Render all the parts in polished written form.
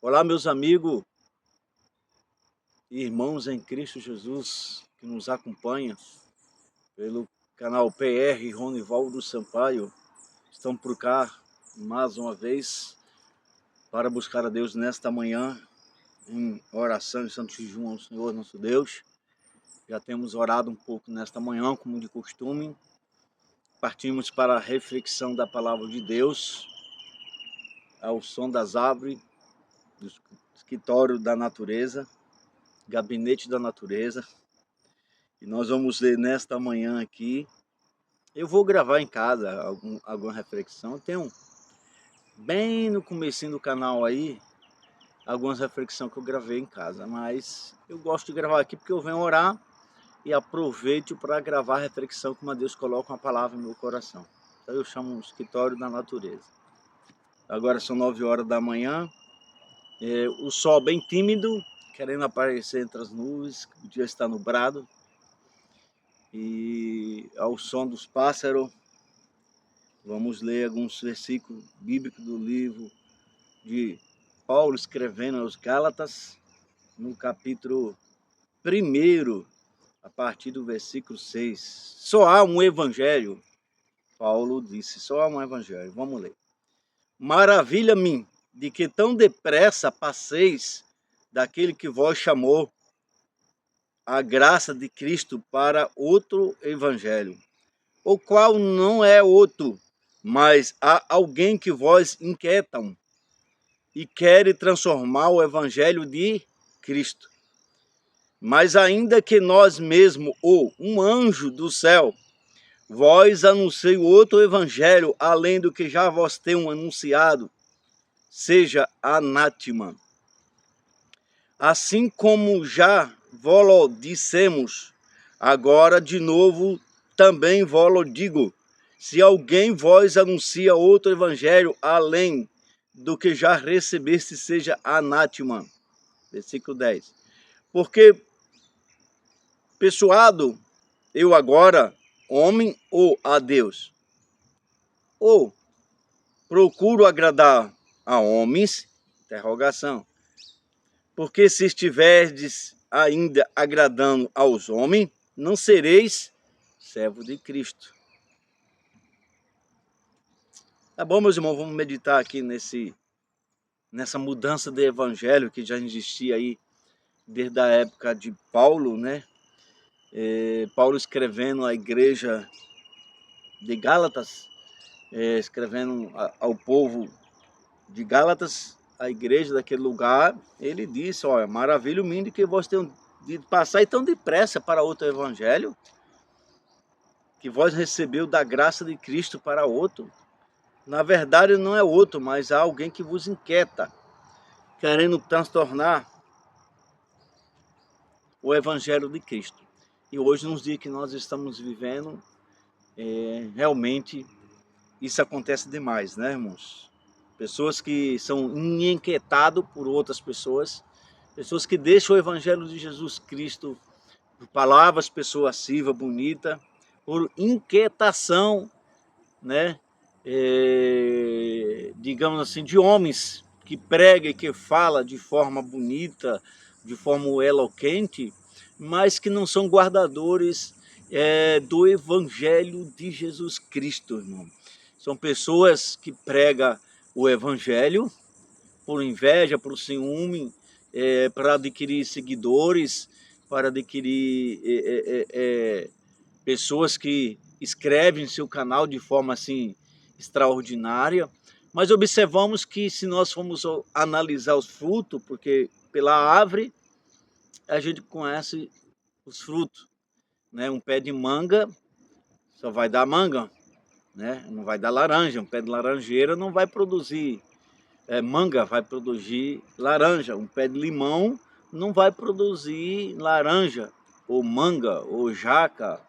Olá, meus amigos e irmãos em Cristo Jesus que nos acompanham pelo canal PR Ronivaldo Sampaio. Estamos por cá mais uma vez para buscar a Deus nesta manhã em oração e santo jejum ao Senhor nosso Deus. Já temos orado um pouco nesta manhã, como de costume. Partimos para a reflexão da palavra de Deus ao som das árvores, do escritório da natureza, gabinete da natureza. E nós vamos ler nesta manhã aqui. Eu vou gravar em casa alguma reflexão. Eu tenho bem no comecinho do canal aí algumas reflexões que eu gravei em casa, mas eu gosto de gravar aqui porque eu venho orar e aproveito para gravar a reflexão como Deus coloca uma palavra no meu coração. Então eu chamo o escritório da natureza. Agora são 9 horas da manhã, o sol bem tímido, querendo aparecer entre as nuvens, o dia está nublado. E ao som dos pássaros, vamos ler alguns versículos bíblicos do livro de Paulo escrevendo aos Gálatas, no capítulo 1, a partir do versículo 6. Só há um evangelho, Paulo disse, só há um evangelho. Vamos ler. Maravilha-me de que tão depressa passeis daquele que vos chamou a graça de Cristo para outro evangelho, o qual não é outro, mas há alguém que vos inquietam e quer transformar o evangelho de Cristo. Mas ainda que nós mesmos, ou um anjo do céu, vós anunciei outro evangelho, além do que já vos tenho anunciado, seja anátema. Assim como já vos dissemos, agora de novo também vos digo, se alguém vos anuncia outro evangelho além do que já recebeste, seja anátema. Versículo 10. Porque persuado eu agora, homem ou a Deus? Ou procuro agradar a homens? Interrogação. Porque se estiverdes ainda agradando aos homens, não sereis servo de Cristo. Tá bom, meus irmãos, vamos meditar aqui nessa mudança de evangelho que já existia aí desde a época de Paulo, né? Paulo escrevendo à igreja de Gálatas, escrevendo ao povo de Gálatas, a igreja daquele lugar, ele disse, olha, maravilha-me de que vós tenham de passar tão depressa para outro evangelho, que vós recebeu da graça de Cristo para outro. Na verdade não é outro, mas há alguém que vos inquieta, querendo transtornar o evangelho de Cristo. E hoje, nos dias que nós estamos vivendo, realmente isso acontece demais, né, irmãos? Pessoas que são inquietadas por outras pessoas que deixam o evangelho de Jesus Cristo por palavras persuasivas, bonitas, por inquietação, né? Digamos assim, de homens que pregam e que falam de forma bonita, de forma eloquente, mas que não são guardadores do evangelho de Jesus Cristo, irmão. São pessoas que pregam o evangelho por inveja, por ciúme, para adquirir seguidores, para adquirir pessoas que escrevem seu canal de forma assim extraordinária. Mas observamos que se nós formos analisar os frutos, porque pela árvore a gente conhece os frutos, né? Um pé de manga só vai dar manga, né? Não vai dar laranja. Um pé de laranjeira não vai produzir manga, vai produzir laranja. Um pé de limão não vai produzir laranja, ou manga, ou jaca,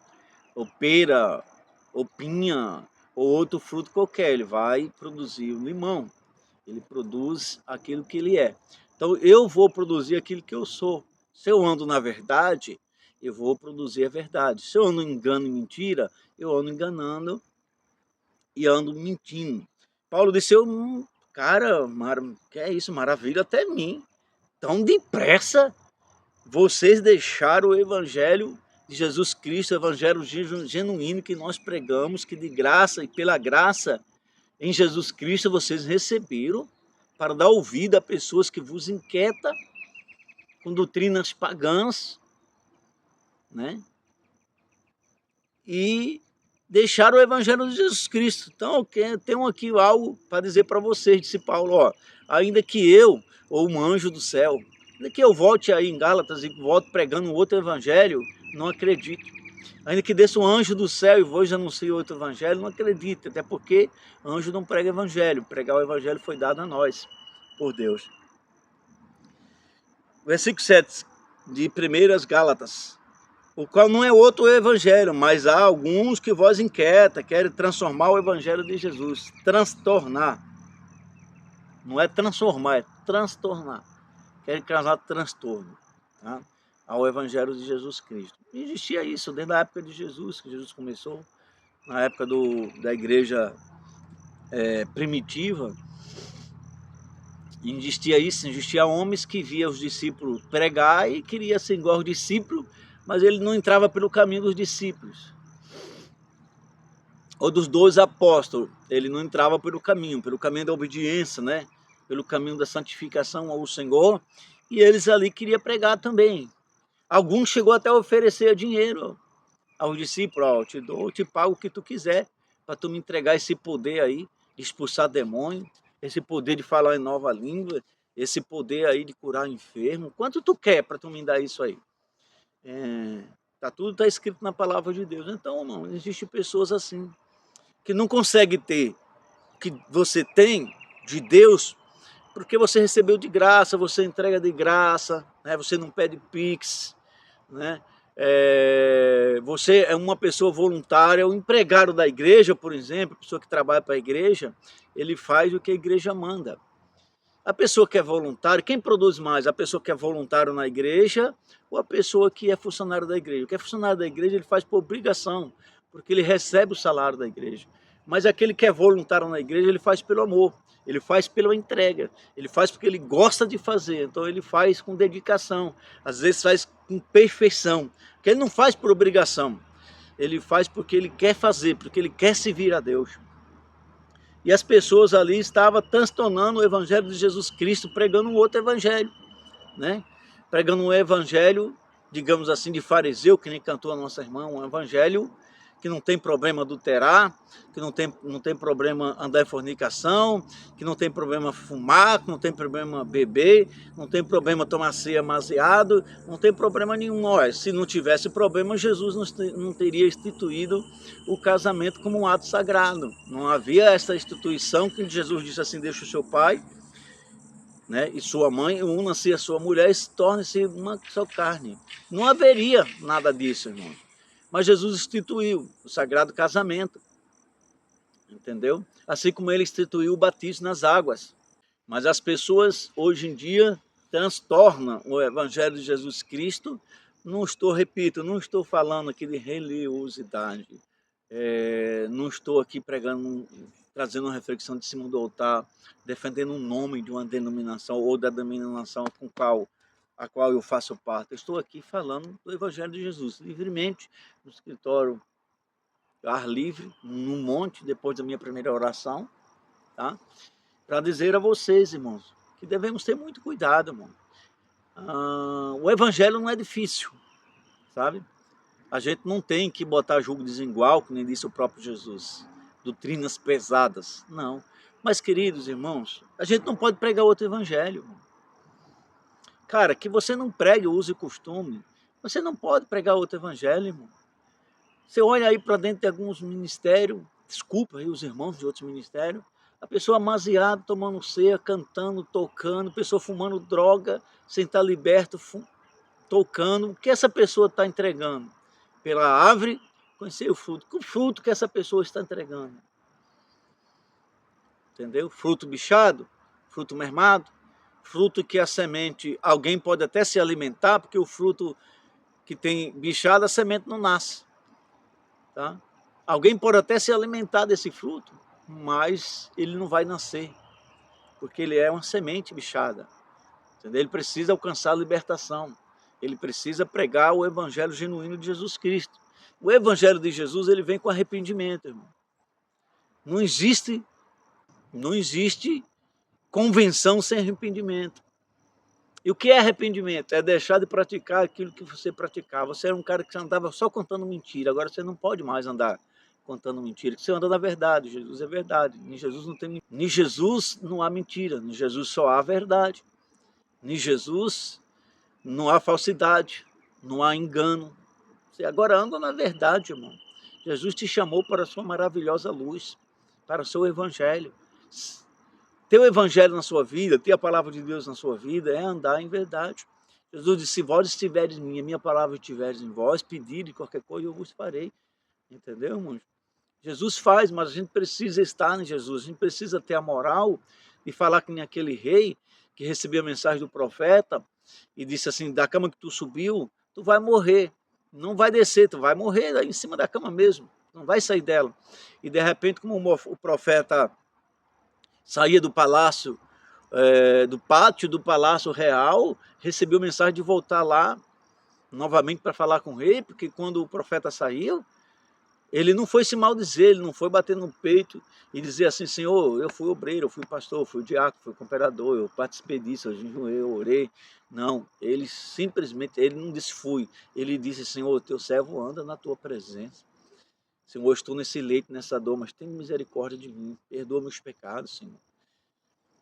ou pera, ou pinha, ou outro fruto qualquer. Ele vai produzir o limão. Ele produz aquilo que ele é. Então eu vou produzir aquilo que eu sou. Se eu ando na verdade, eu vou produzir a verdade. Se eu ando engano e mentira, eu ando enganando e ando mentindo. Paulo disse, Cara, que é isso, maravilha até mim. Tão depressa vocês deixaram o evangelho de Jesus Cristo, o evangelho genuíno que nós pregamos, que de graça e pela graça em Jesus Cristo vocês receberam, para dar ouvido a pessoas que vos inquietam com doutrinas pagãs, né? E deixaram o evangelho de Jesus Cristo. Então, eu tenho aqui algo para dizer para vocês, disse Paulo, ó, ainda que eu, ou um anjo do céu, ainda que eu volte aí em Gálatas e volte pregando outro evangelho, não acredito. Ainda que desça um anjo do céu e vos anuncie outro evangelho, não acredito, até porque anjo não prega evangelho, pregar o evangelho foi dado a nós, por Deus. Versículo 7 de 1 Gálatas, o qual não é outro evangelho, mas há alguns que vos inquieta, querem transformar o evangelho de Jesus, transtornar, não é transformar, é transtornar, querem causar transtorno, tá? Ao evangelho de Jesus Cristo. E existia isso desde a época de Jesus, que Jesus começou, na época da igreja primitiva, existia isso, existia homens que via os discípulos pregar e queria ser igual aos discípulos, mas ele não entrava pelo caminho dos discípulos. Ou dos 12 apóstolos, ele não entrava pelo caminho da obediência, né? Pelo caminho da santificação ao Senhor, e eles ali queriam pregar também. Alguns chegou até a oferecer dinheiro aos discípulos, ó, eu te pago o que tu quiser, para tu me entregar esse poder aí, de expulsar demônio, esse poder de falar em nova língua, esse poder aí de curar enfermo, quanto tu quer para tu me dar isso aí? Tudo está escrito na palavra de Deus. Então, não, existem pessoas assim, que não conseguem ter o que você tem de Deus, porque você recebeu de graça, você entrega de graça, né? Você não pede pix, né? Você é uma pessoa voluntária, o empregado da igreja, por exemplo, a pessoa que trabalha para a igreja, ele faz o que a igreja manda. A pessoa que é voluntária, quem produz mais? A pessoa que é voluntário na igreja ou a pessoa que é funcionário da igreja? O que é funcionário da igreja, ele faz por obrigação, porque ele recebe o salário da igreja. Mas aquele que é voluntário na igreja, ele faz pelo amor, ele faz pela entrega, ele faz porque ele gosta de fazer, então ele faz com dedicação, às vezes faz com perfeição, porque ele não faz por obrigação, ele faz porque ele quer fazer, porque ele quer servir a Deus. E as pessoas ali estavam transtornando o evangelho de Jesus Cristo, pregando um outro evangelho, né? Pregando um evangelho, digamos assim, de fariseu, que nem cantou a nossa irmã, um evangelho que não tem problema adulterar, que não tem problema andar em fornicação, que não tem problema fumar, que não tem problema beber, não tem problema tomar ceia amaziado, não tem problema nenhum. Olha, se não tivesse problema, Jesus não teria instituído o casamento como um ato sagrado. Não havia essa instituição que Jesus disse assim, deixa o seu pai, né, e sua mãe, una-se a sua mulher e torne-se uma só carne. Não haveria nada disso, irmão. Mas Jesus instituiu o sagrado casamento, entendeu? Assim como ele instituiu o batismo nas águas. Mas as pessoas hoje em dia transtornam o evangelho de Jesus Cristo. Repito, não estou falando aqui de religiosidade. Não estou aqui pregando, trazendo uma reflexão de cima do altar, defendendo um nome de uma denominação ou da denominação a qual eu faço parte. Eu estou aqui falando do Evangelho de Jesus, livremente, no escritório, ar livre, num monte, depois da minha primeira oração, tá? Para dizer a vocês, irmãos, que devemos ter muito cuidado, irmão. O Evangelho não é difícil, sabe? A gente não tem que botar julgo desigual, como disse o próprio Jesus, doutrinas pesadas, não. Mas, queridos irmãos, a gente não pode pregar outro evangelho. Cara, que você não pregue o uso e costume, você não pode pregar outro evangelho, irmão. Você olha aí para dentro de alguns ministérios, desculpa aí os irmãos de outros ministérios, a pessoa amaziada, tomando ceia, cantando, tocando, pessoa fumando droga, sem estar liberto, tocando. O que essa pessoa está entregando? Pela árvore, conhecer o fruto. Que fruto que essa pessoa está entregando? Entendeu? Fruto bichado, fruto mermado, fruto que a semente, alguém pode até se alimentar, porque o fruto que tem bichado, a semente não nasce. Tá? Alguém pode até se alimentar desse fruto, mas ele não vai nascer. porque ele é uma semente bichada, entendeu? Ele precisa alcançar a libertação, ele precisa pregar o evangelho genuíno de Jesus Cristo. O evangelho de Jesus, ele vem com arrependimento, irmão. Não existe convenção sem arrependimento. E o que é arrependimento? É deixar de praticar aquilo que você praticava. Você era um cara que andava só contando mentira, agora você não pode mais andar contando mentira, que você anda na verdade. Jesus é verdade. Em Jesus não tem, em Jesus não há mentira, em Jesus só há verdade. Em Jesus não há falsidade, não há engano. Você agora anda na verdade, irmão. Jesus te chamou para a sua maravilhosa luz, para o seu evangelho. Ter o evangelho na sua vida, ter a palavra de Deus na sua vida, é andar em verdade. Jesus disse, se vós estiveres em mim, a minha palavra estiveres em vós, pedirem qualquer coisa, eu vos farei. Entendeu, irmão? Jesus faz, mas a gente precisa estar em Jesus, a gente precisa ter a moral de falar que nem aquele rei que recebeu a mensagem do profeta e disse assim, da cama que tu subiu, tu vai morrer, não vai descer, tu vai morrer aí em cima da cama mesmo, não vai sair dela. E de repente, como o profeta saía do palácio, do pátio do palácio real, recebeu mensagem de voltar lá novamente para falar com o rei, porque quando o profeta saiu, ele não foi se maldizer, ele não foi bater no peito e dizer assim, Senhor, eu fui obreiro, eu fui pastor, eu fui diácono, fui cooperador, eu participei disso, eu jejuei, eu orei. Não, ele simplesmente, ele não disse fui, ele disse, Senhor, teu servo anda na tua presença. Senhor, eu estou nesse leito, nessa dor, mas tem misericórdia de mim, perdoa meus pecados, Senhor.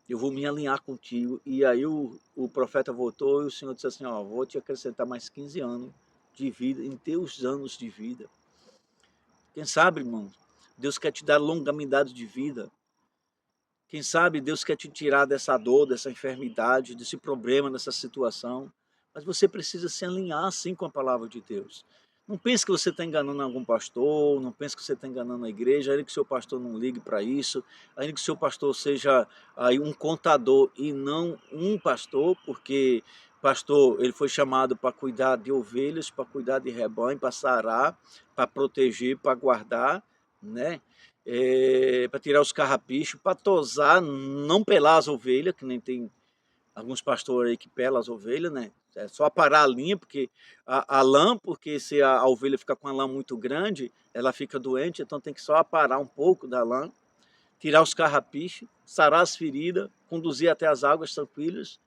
Eu vou me alinhar contigo. E aí o profeta voltou e o Senhor disse assim, ó, vou te acrescentar mais 15 anos de vida, em teus anos de vida. Quem sabe, irmão, Deus quer te dar longanimidade de vida. Quem sabe Deus quer te tirar dessa dor, dessa enfermidade, desse problema, dessa situação. Mas você precisa se alinhar assim com a palavra de Deus. Não pense que você está enganando algum pastor, não pense que você está enganando a igreja, ainda que o seu pastor não ligue para isso, ainda que o seu pastor seja aí um contador e não um pastor, porque pastor ele foi chamado para cuidar de ovelhas, para cuidar de rebanho, para sarar, para proteger, para guardar, né? Para tirar os carrapichos, para tosar, não pelar as ovelhas, que nem tem alguns pastores aí que pelam as ovelhas, né? É só aparar a linha, porque a lã, porque se a ovelha ficar com a lã muito grande, ela fica doente, então tem que só aparar um pouco da lã, tirar os carrapichos, sarar as feridas, conduzir até as águas tranquilas,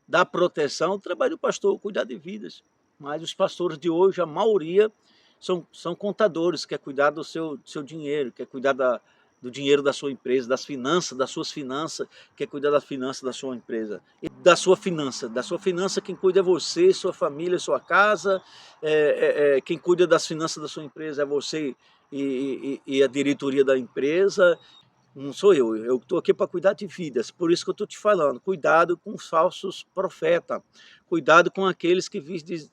dar proteção. O trabalho do pastor é cuidar de vidas, mas os pastores de hoje, a maioria, são contadores, quer cuidar do seu dinheiro, quer cuidar do dinheiro da sua empresa, das suas finanças, quer cuidar da finança da sua empresa. E da sua finança quem cuida é você, sua família, sua casa, quem cuida das finanças da sua empresa é você e a diretoria da empresa. Não sou eu estou aqui para cuidar de vidas, por isso que eu estou te falando, cuidado com os falsos profetas, cuidado com aqueles que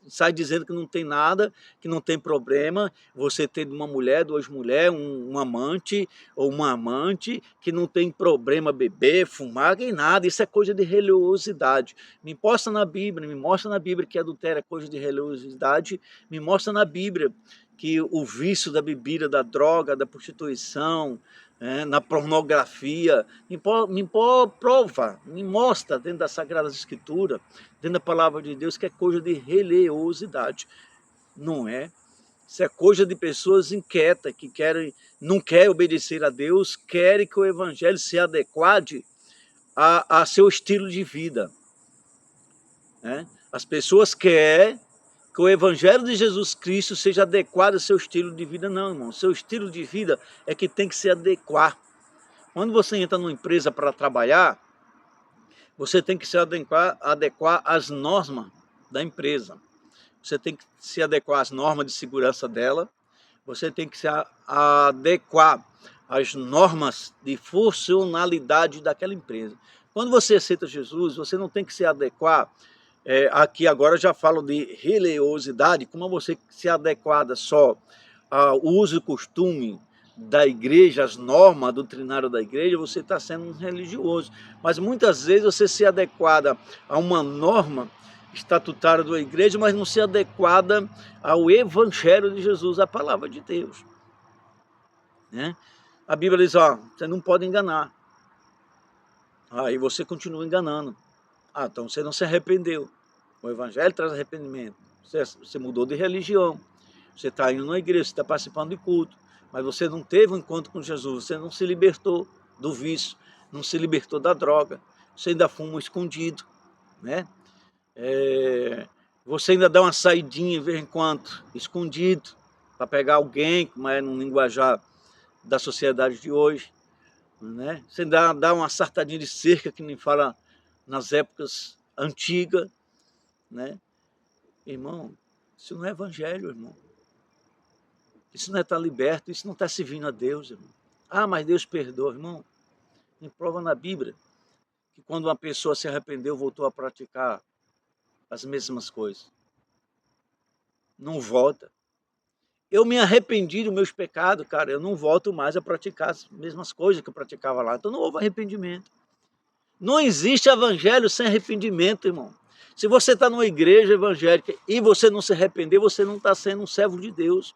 saem dizendo que não tem nada, que não tem problema, você ter uma mulher, duas mulheres, um amante ou uma amante, que não tem problema beber, fumar, nem nada, isso é coisa de religiosidade. Me mostra na Bíblia que adultério é coisa de religiosidade, me mostra na Bíblia que o vício da bebida, da droga, da prostituição, na pornografia, prova, me mostra dentro das Sagradas Escrituras, dentro da Palavra de Deus, que é coisa de religiosidade. Não é? Isso é coisa de pessoas inquietas, que não querem obedecer a Deus, querem que o Evangelho se adequade a seu estilo de vida. Né? As pessoas querem que o Evangelho de Jesus Cristo seja adequado ao seu estilo de vida. Não, irmão. Seu estilo de vida é que tem que se adequar. Quando você entra numa empresa para trabalhar, você tem que se adequar às normas da empresa. Você tem que se adequar às normas de segurança dela. Você tem que se adequar às normas de funcionalidade daquela empresa. Quando você aceita Jesus, você não tem que se adequar. Aqui agora já falo de religiosidade, como você se adequada só ao uso e costume da igreja, as normas doutrinárias da igreja, você está sendo um religioso. Mas muitas vezes você se adequada a uma norma estatutária da igreja, mas não se adequada ao Evangelho de Jesus, à palavra de Deus. Né? A Bíblia diz, ó, você não pode enganar. Aí você continua enganando. Ah, então você não se arrependeu. O evangelho traz arrependimento. Você mudou de religião. Você está indo na igreja, você está participando de culto. Mas você não teve um encontro com Jesus. Você não se libertou do vício. Não se libertou da droga. Você ainda fuma escondido, né? Você ainda dá uma saidinha de vez em quando, escondido, para pegar alguém, como é no linguajar da sociedade de hoje, né? Você dá uma sartadinha de cerca, que nem fala nas épocas antigas, né? Irmão, isso não é evangelho, irmão. Isso não é estar liberto, isso não está servindo a Deus, irmão. Ah, mas Deus perdoa, irmão. Tem prova na Bíblia que quando uma pessoa se arrependeu, voltou a praticar as mesmas coisas. Não volta. Eu me arrependi dos meus pecados, cara. Eu não volto mais a praticar as mesmas coisas que eu praticava lá. Então não houve arrependimento. Não existe evangelho sem arrependimento, irmão. Se você está numa igreja evangélica e você não se arrepender, você não está sendo um servo de Deus.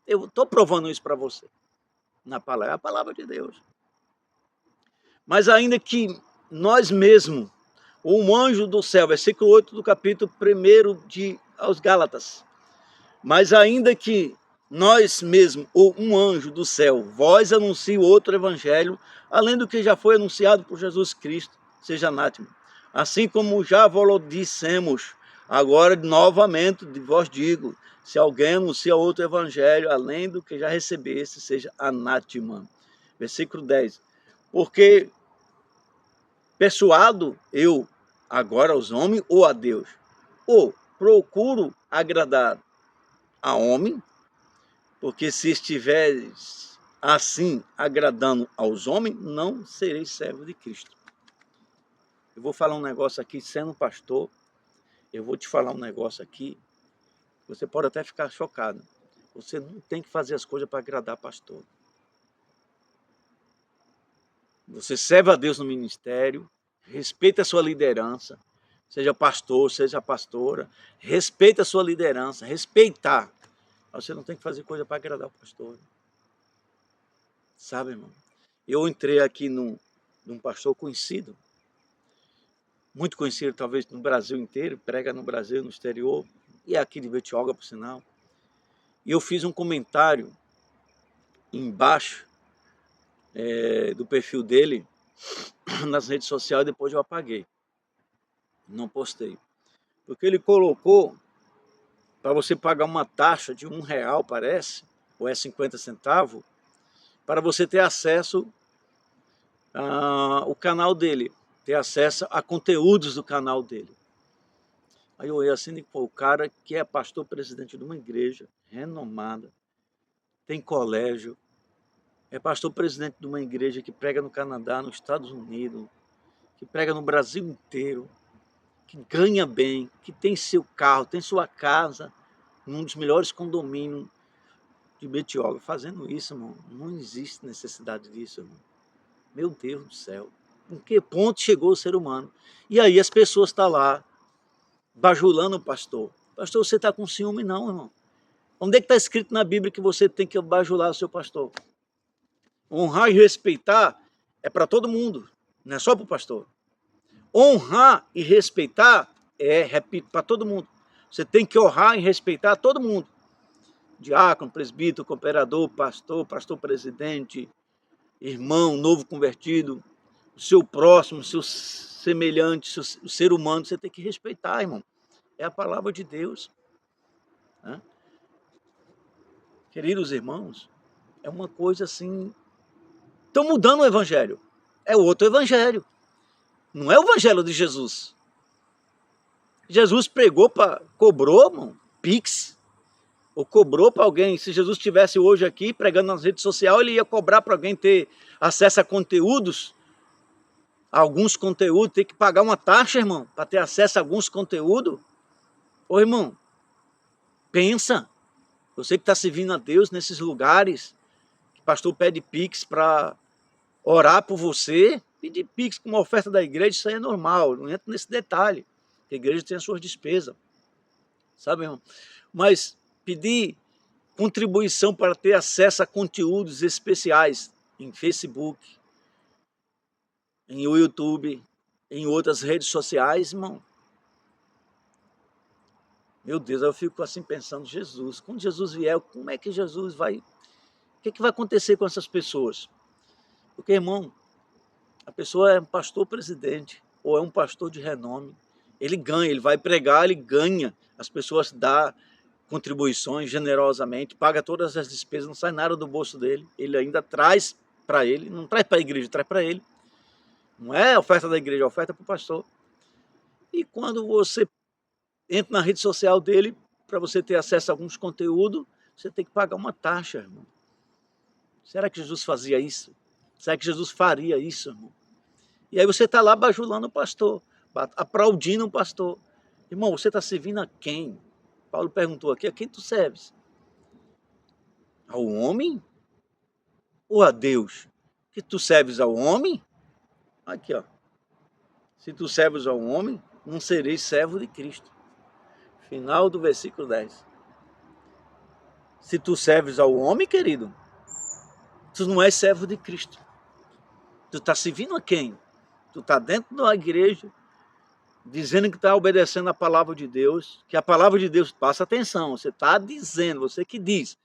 Eu estou provando isso para você. Na palavra, é a palavra de Deus. Mas ainda que nós mesmos, um anjo do céu, versículo 8 do capítulo 1 aos Gálatas, mas ainda que nós mesmos, ou um anjo do céu, vós anuncie outro evangelho, além do que já foi anunciado por Jesus Cristo, seja anátema. Assim como já vos dissemos, agora novamente vos digo, se alguém anuncia outro evangelho, além do que já recebesse, seja anátema. Versículo 10. Porque persuado eu agora aos homens ou a Deus? Ou procuro agradar a homem? Porque se estiveres assim agradando aos homens, não sereis servo de Cristo. Eu vou falar um negócio aqui, sendo pastor, eu vou te falar um negócio aqui, você pode até ficar chocado. Você não tem que fazer as coisas para agradar pastor. Você serve a Deus no ministério, respeita a sua liderança, seja pastor, seja pastora, respeita a sua liderança, respeitar. Você não tem que fazer coisa para agradar o pastor. Sabe, irmão? Eu entrei aqui num pastor conhecido, muito conhecido talvez no Brasil inteiro, prega no Brasil, no exterior, e é aqui de Betioga, por sinal. E eu fiz um comentário embaixo do perfil dele, nas redes sociais, depois eu apaguei. Não postei. Porque ele colocou para você pagar uma taxa de R$1, parece, ou é 50 centavos, para você ter acesso ao canal dele, ter acesso a conteúdos do canal dele. Aí eu olhei assim, pô, o cara que é pastor presidente de uma igreja renomada, tem colégio, é pastor presidente de uma igreja que prega no Canadá, nos Estados Unidos, que prega no Brasil inteiro, que ganha bem, que tem seu carro, tem sua casa, num dos melhores condomínios de Betioga. Fazendo isso, irmão, não existe necessidade disso, irmão. Meu Deus do céu. Em que ponto chegou o ser humano? E aí as pessoas estão lá, bajulando o pastor. Pastor, você está com ciúme? Não, irmão. Onde é que está escrito na Bíblia que você tem que bajular o seu pastor? Honrar e respeitar é para todo mundo, não é só para o pastor. Honrar e respeitar repito, para todo mundo. Você tem que honrar e respeitar todo mundo. Diácono, presbítero, cooperador, pastor presidente, irmão, novo convertido, o seu próximo, o seu semelhante, o ser humano, você tem que respeitar, irmão. É a palavra de Deus. Né? Queridos irmãos, é uma coisa assim... Estão mudando o evangelho. É outro evangelho. Não é o evangelho de Jesus. Jesus pregou, cobrou, mano, Pix, ou cobrou para alguém. Se Jesus estivesse hoje aqui pregando nas redes sociais, ele ia cobrar para alguém ter acesso a conteúdos, alguns conteúdos, ter que pagar uma taxa, irmão, para ter acesso a alguns conteúdos. Ô, irmão, pensa, você que está servindo a Deus nesses lugares, que o pastor pede Pix para orar por você, pedir Pix com uma oferta da igreja, isso aí é normal, não entra nesse detalhe. A igreja tem as suas despesas, sabe, irmão? Mas pedir contribuição para ter acesso a conteúdos especiais em Facebook, em YouTube, em outras redes sociais, irmão. Meu Deus, eu fico assim pensando, Jesus, quando Jesus vier, como é que Jesus vai... O que vai acontecer com essas pessoas? Porque, irmão, a pessoa é um pastor presidente, ou é um pastor de renome, ele ganha, ele vai pregar, ele ganha, as pessoas dão contribuições generosamente, paga todas as despesas, não sai nada do bolso dele, ele ainda traz para ele, não traz para a igreja, traz para ele. Não é a oferta da igreja, é a oferta para o pastor. E quando você entra na rede social dele, para você ter acesso a alguns conteúdos, você tem que pagar uma taxa, irmão. Será que Jesus fazia isso? Será que Jesus faria isso, irmão? E aí você está lá bajulando o pastor, aplaudindo o pastor. Irmão, você está servindo a quem? Paulo perguntou aqui, a quem tu serves? Ao homem ou a Deus? Que tu serves ao homem? Aqui, ó. Se tu serves ao homem, não sereis servo de Cristo. Final do versículo 10. Se tu serves ao homem, querido, tu não és servo de Cristo. Tu está servindo a quem? Tu está dentro da igreja, dizendo que está obedecendo a palavra de Deus, que a palavra de Deus, passa atenção, você está dizendo, você que diz,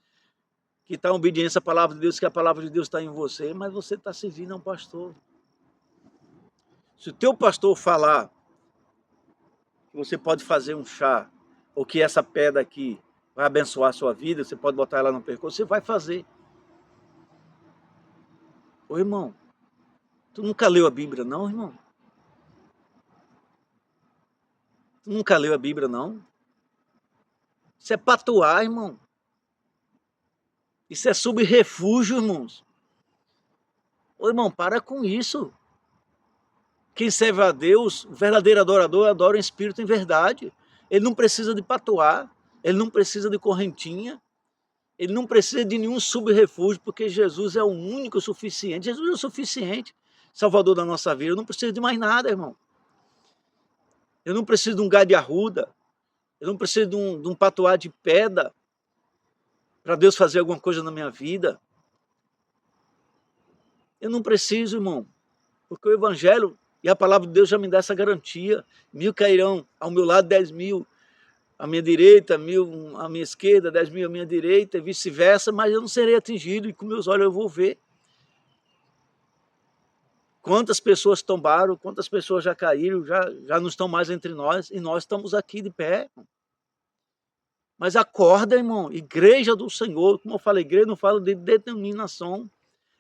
que está em obediência à palavra de Deus, que a palavra de Deus está em você, mas você está servindo a um pastor. Se o teu pastor falar que você pode fazer um chá, ou que essa pedra aqui vai abençoar a sua vida, você pode botar ela no percurso, você vai fazer. Ô irmão, tu nunca leu a Bíblia não, irmão? Tu nunca leu a Bíblia não? Isso é patuar, irmão. Isso é subrefúgio, irmãos. Ô irmão, para com isso. Quem serve a Deus, o verdadeiro adorador, adora em espírito e em verdade. Ele não precisa de patuar, ele não precisa de correntinha, ele não precisa de nenhum subrefúgio, porque Jesus é o único suficiente. Jesus é o suficiente, Salvador da nossa vida. Eu não preciso de mais nada, irmão. Eu não preciso de um gado de arruda, eu não preciso de um patuar de pedra para Deus fazer alguma coisa na minha vida. Eu não preciso, irmão, porque o Evangelho e a palavra de Deus já me dá essa garantia. 1000 cairão ao meu lado, 10.000 à minha direita, 1000 à minha esquerda, 10.000 à minha direita, e vice-versa, mas eu não serei atingido, e com meus olhos eu vou ver. Quantas pessoas tombaram, quantas pessoas já caíram, já não estão mais entre nós, e nós estamos aqui de pé. Mas acorda, irmão, igreja do Senhor, como eu falei, igreja não fala de denominação,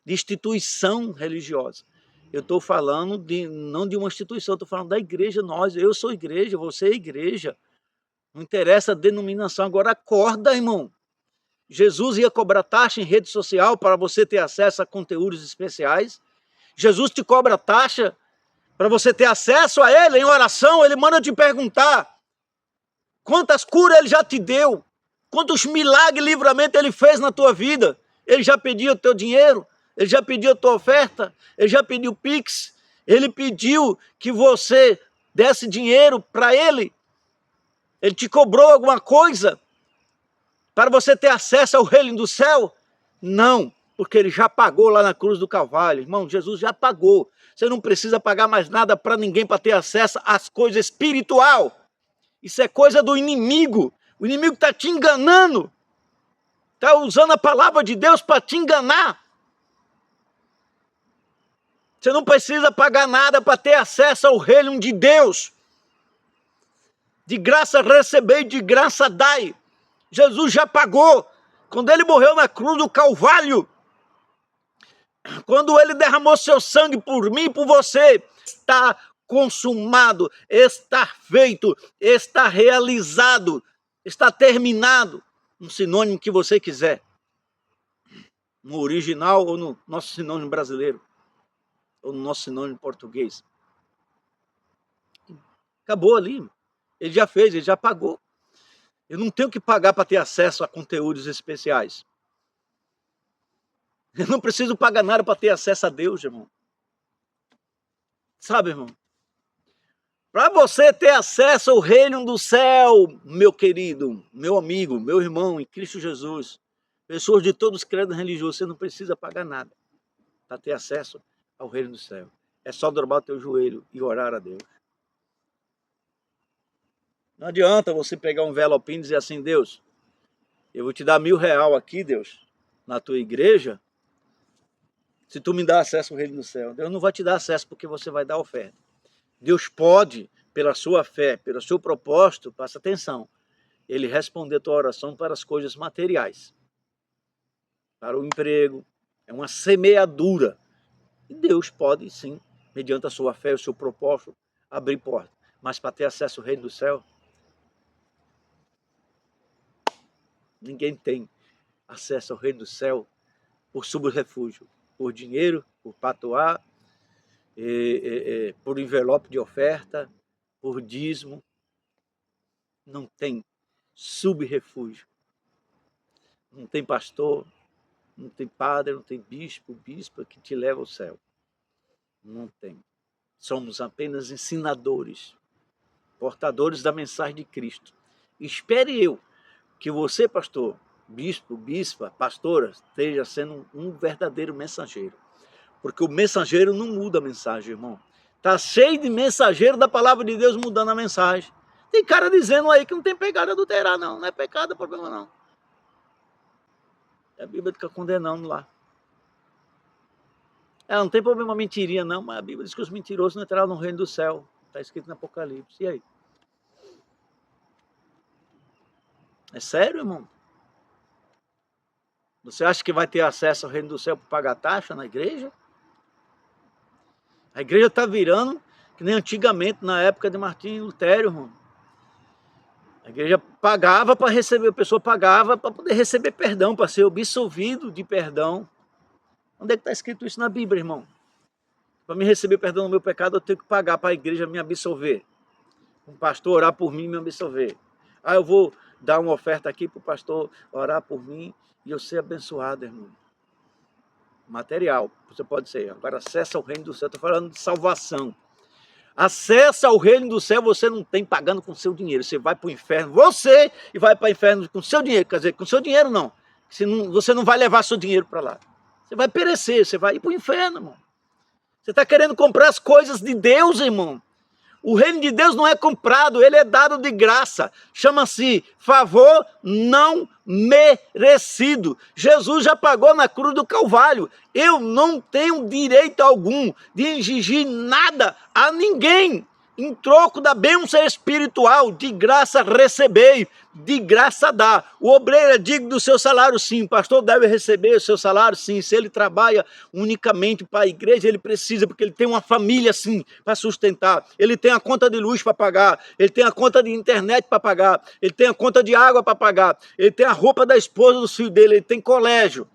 de instituição religiosa. Eu estou falando não de uma instituição, estou falando da igreja, eu sou igreja, você é igreja. Não interessa a denominação, agora acorda, irmão. Jesus ia cobrar taxa em rede social para você ter acesso a conteúdos especiais. Jesus te cobra taxa para você ter acesso a ele em oração. Ele manda te perguntar quantas curas ele já te deu, quantos milagres e livramento ele fez na tua vida. Ele já pediu o teu dinheiro, ele já pediu a tua oferta, ele já pediu Pix, ele pediu que você desse dinheiro para ele. Ele te cobrou alguma coisa para você ter acesso ao reino do céu? Não, porque ele já pagou lá na cruz do Calvário. Irmão, Jesus já pagou. Você não precisa pagar mais nada para ninguém para ter acesso às coisas espirituais. Isso é coisa do inimigo. O inimigo está te enganando. Está usando a palavra de Deus para te enganar. Você não precisa pagar nada para ter acesso ao reino de Deus. De graça recebei, de graça dai. Jesus já pagou. Quando ele morreu na cruz do Calvário, quando ele derramou seu sangue por mim e por você, está consumado, está feito, está realizado, está terminado. Um sinônimo que você quiser. No original ou no nosso sinônimo brasileiro. Ou no nosso sinônimo português. Acabou ali. Ele já fez, ele já pagou. Eu não tenho que pagar para ter acesso a conteúdos especiais. Eu não preciso pagar nada para ter acesso a Deus, irmão. Sabe, irmão? Para você ter acesso ao reino do céu, meu querido, meu amigo, meu irmão em Cristo Jesus, pessoas de todos os credos religiosos, você não precisa pagar nada para ter acesso ao reino do céu. É só dobrar o teu joelho e orar a Deus. Não adianta você pegar um envelopinho e dizer assim, Deus, eu vou te dar R$1.000 aqui, Deus, na tua igreja, se tu me dá acesso ao reino do céu. Deus não vai te dar acesso porque você vai dar oferta. Deus pode, pela sua fé, pelo seu propósito, presta atenção, Ele responder a tua oração para as coisas materiais. Para o emprego, é uma semeadura. E Deus pode, sim, mediante a sua fé, o seu propósito, abrir porta. Mas para ter acesso ao reino do céu, ninguém tem acesso ao reino do céu por subrefúgio, por dinheiro, por patuá, por envelope de oferta, por dízimo. Não tem subrefúgio. Não tem pastor, não tem padre, não tem bispo, bispa que te leva ao céu. Não tem. Somos apenas ensinadores, portadores da mensagem de Cristo. Espere eu que você, pastor, bispo, bispa, pastora, esteja sendo um verdadeiro mensageiro. Porque o mensageiro não muda a mensagem, irmão. Está cheio de mensageiro da palavra de Deus mudando a mensagem. Tem cara dizendo aí que não tem pecado adulterar, não. Não é pecado, é problema não. A Bíblia fica condenando lá. Não tem problema mentirinha não, mas a Bíblia diz que os mentirosos não entraram no reino do céu. Está escrito no Apocalipse. E aí? É sério, irmão? Você acha que vai ter acesso ao reino do céu para pagar taxa na igreja? A igreja está virando que nem antigamente, na época de Martinho Lutero, irmão. A igreja pagava para receber, a pessoa pagava para poder receber perdão, para ser absolvido de perdão. Onde é que está escrito isso na Bíblia, irmão? Para me receber perdão do meu pecado, eu tenho que pagar para a igreja me absolver. Um pastor orar por mim e me absolver. Eu vou dar uma oferta aqui para o pastor orar por mim e eu ser abençoado, irmão. Material, você pode ser. Agora, acesso ao reino do céu, estou falando de salvação. Acesso ao reino do céu você não tem pagando com seu dinheiro. Você vai para o inferno, você, e vai para o inferno com seu dinheiro. Quer dizer, com seu dinheiro não. Você não vai levar seu dinheiro para lá. Você vai perecer, você vai ir para o inferno, irmão. Você está querendo comprar as coisas de Deus, irmão. O reino de Deus não é comprado, ele é dado de graça. Chama-se favor não merecido. Jesus já pagou na cruz do Calvário. Eu não tenho direito algum de exigir nada a ninguém. Em troco da bênção espiritual, de graça recebei, de graça dá. O obreiro é digno do seu salário, sim. O pastor deve receber o seu salário, sim. Se ele trabalha unicamente para a igreja, ele precisa, porque ele tem uma família, sim, para sustentar. Ele tem a conta de luz para pagar, ele tem a conta de internet para pagar, ele tem a conta de água para pagar, ele tem a roupa da esposa do filho dele, ele tem colégio.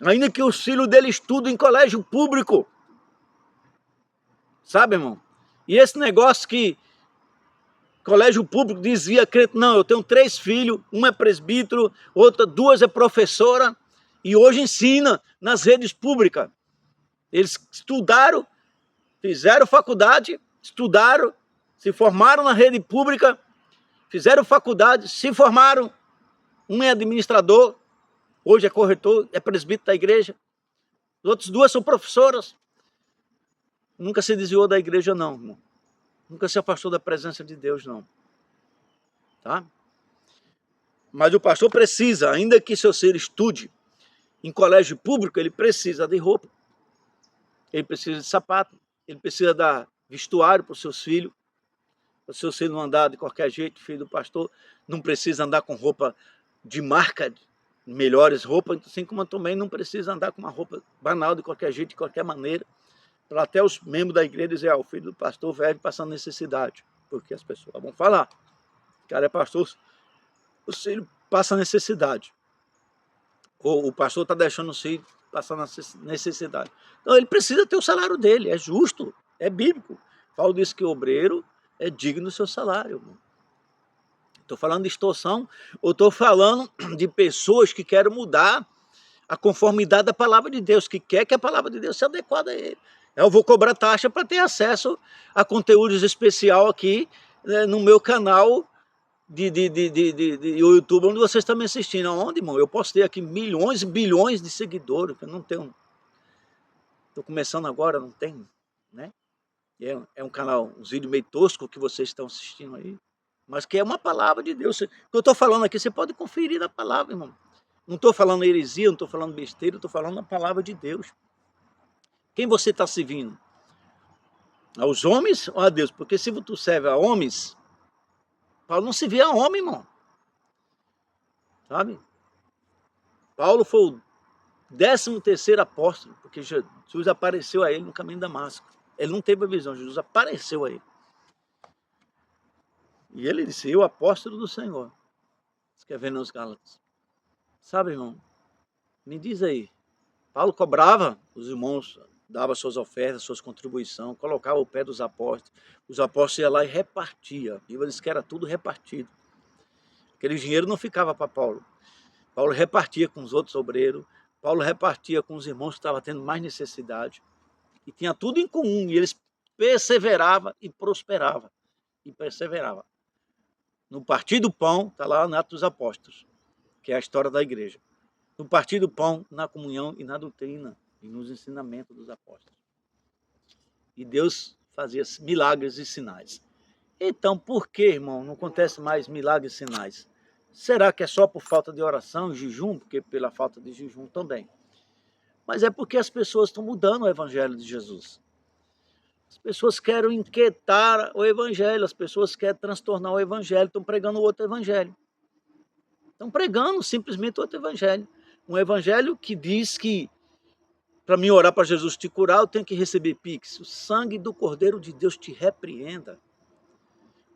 Ainda que os filhos dele estudem em colégio público. Sabe, irmão? E esse negócio que colégio público dizia, crente, não, eu tenho 3 filhos, um é presbítero, duas é professora, e hoje ensina nas redes públicas. Eles estudaram, fizeram faculdade, estudaram, se formaram na rede pública, fizeram faculdade, se formaram, um é administrador, hoje é corretor, é presbítero da igreja, as outras 2 são professoras. Nunca se desviou da igreja, não, irmão. Nunca se afastou da presença de Deus, não. Tá? Mas o pastor precisa, ainda que seu filho estude em colégio público, ele precisa de roupa. Ele precisa de sapato. Ele precisa dar vestuário para os seus filhos. Para os seus filhos não andar de qualquer jeito, filho do pastor. Não precisa andar com roupa de marca, melhores roupas. Assim como também não precisa andar com uma roupa banal de qualquer jeito, de qualquer maneira. Para até os membros da igreja dizer, o filho do pastor velho passando necessidade. Porque as pessoas vão falar. O cara é pastor, o filho passa necessidade. Ou o pastor está deixando o filho passar necessidade. Então ele precisa ter o salário dele, é justo, é bíblico. Paulo diz que o obreiro é digno do seu salário. Estou falando de extorsão, ou estou falando de pessoas que querem mudar a conformidade da palavra de Deus, que quer que a palavra de Deus seja adequada a ele. Eu vou cobrar taxa para ter acesso a conteúdos especial aqui, né, no meu canal de YouTube, onde vocês estão me assistindo. Aonde, irmão? Eu postei aqui milhões e bilhões de seguidores, que eu não tenho. Estou começando agora, não tenho. né? É um canal, uns vídeos meio tosco que vocês estão assistindo aí, mas que é uma palavra de Deus. O que eu estou falando aqui, você pode conferir na palavra, irmão. Não estou falando heresia, não estou falando besteira, estou falando a palavra de Deus. Quem você está servindo? Aos homens ou a Deus? Porque se tu serve a homens, Paulo não se via a homem, irmão. Sabe? Paulo foi o 13º apóstolo, porque Jesus apareceu a ele no caminho de Damasco. Ele não teve a visão, Jesus apareceu a ele. E ele disse, eu apóstolo do Senhor. Escrevendo aos Gálatas. Sabe, irmão? Me diz aí. Paulo cobrava, os irmãos davam suas ofertas, suas contribuições, colocava o pé dos apóstolos. Os apóstolos iam lá e repartia. A Bíblia diz que era tudo repartido. Aquele dinheiro não ficava para Paulo. Paulo repartia com os outros obreiros. Paulo repartia com os irmãos que estavam tendo mais necessidade. E tinha tudo em comum. E eles perseveravam e prosperavam. E perseveravam. No partir do pão, está lá no Atos dos Apóstolos, que é a história da igreja. No partir do pão, na comunhão e na doutrina, e nos ensinamentos dos apóstolos. E Deus fazia milagres e sinais. Então, por que, irmão, não acontece mais milagres e sinais? Será que é só por falta de oração e jejum? Porque pela falta de jejum também. Mas é porque as pessoas estão mudando o evangelho de Jesus. As pessoas querem inquietar o evangelho, as pessoas querem transtornar o evangelho, estão pregando outro evangelho. Estão pregando simplesmente outro evangelho. Um evangelho que diz que para mim orar para Jesus te curar, eu tenho que receber pix. O sangue do Cordeiro de Deus te repreenda.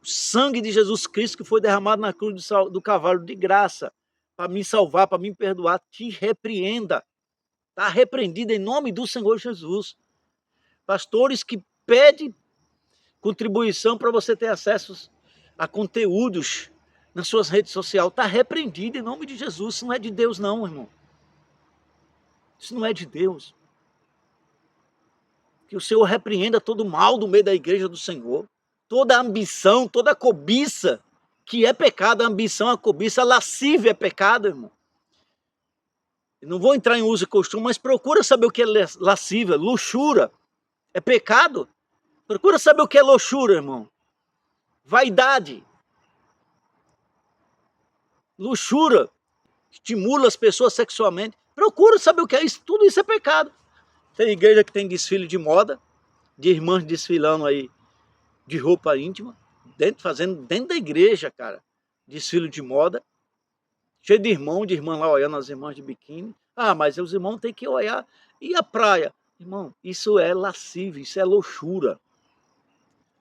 O sangue de Jesus Cristo que foi derramado na cruz do cavalo de graça, para me salvar, para me perdoar, te repreenda. Está repreendido em nome do Senhor Jesus. Pastores que pedem contribuição para você ter acesso a conteúdos nas suas redes sociais, está repreendido em nome de Jesus. Isso não é de Deus não, irmão. Isso não é de Deus. Que o Senhor repreenda todo o mal do meio da igreja do Senhor. Toda ambição, toda cobiça, que é pecado, a ambição, a cobiça, a lascívia é pecado, irmão. Eu não vou entrar em uso e costume, mas procura saber o que é lascívia, luxúria. É pecado? Procura saber o que é luxúria, irmão. Vaidade. Luxúria. Estimula as pessoas sexualmente. Procura saber o que é isso. Tudo isso é pecado. Tem igreja que tem desfile de moda, de irmãs desfilando aí de roupa íntima, fazendo dentro da igreja, cara, desfile de moda, cheio de irmã lá olhando as irmãs de biquíni. Ah, mas os irmãos têm que olhar. E a praia? Irmão, isso é lascívio, isso é luxúria.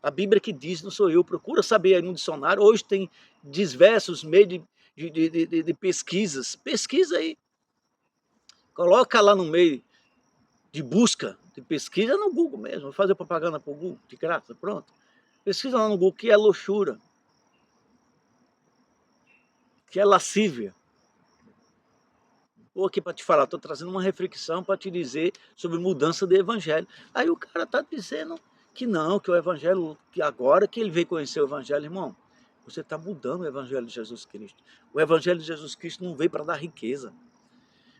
A Bíblia que diz, não sou eu, procura saber aí no dicionário. Hoje tem diversos meios de pesquisas. Pesquisa aí. Coloca lá no meio de busca, de pesquisa no Google mesmo. Vou fazer propaganda para o Google, de graça, pronto. Pesquisa lá no Google o que é luxúria, que é lascívia. Estou aqui para te falar, estou trazendo uma reflexão para te dizer sobre mudança de evangelho. Aí o cara está dizendo que não, que o evangelho, que agora que ele veio conhecer o evangelho, irmão, você está mudando o evangelho de Jesus Cristo. O evangelho de Jesus Cristo não veio para dar riqueza.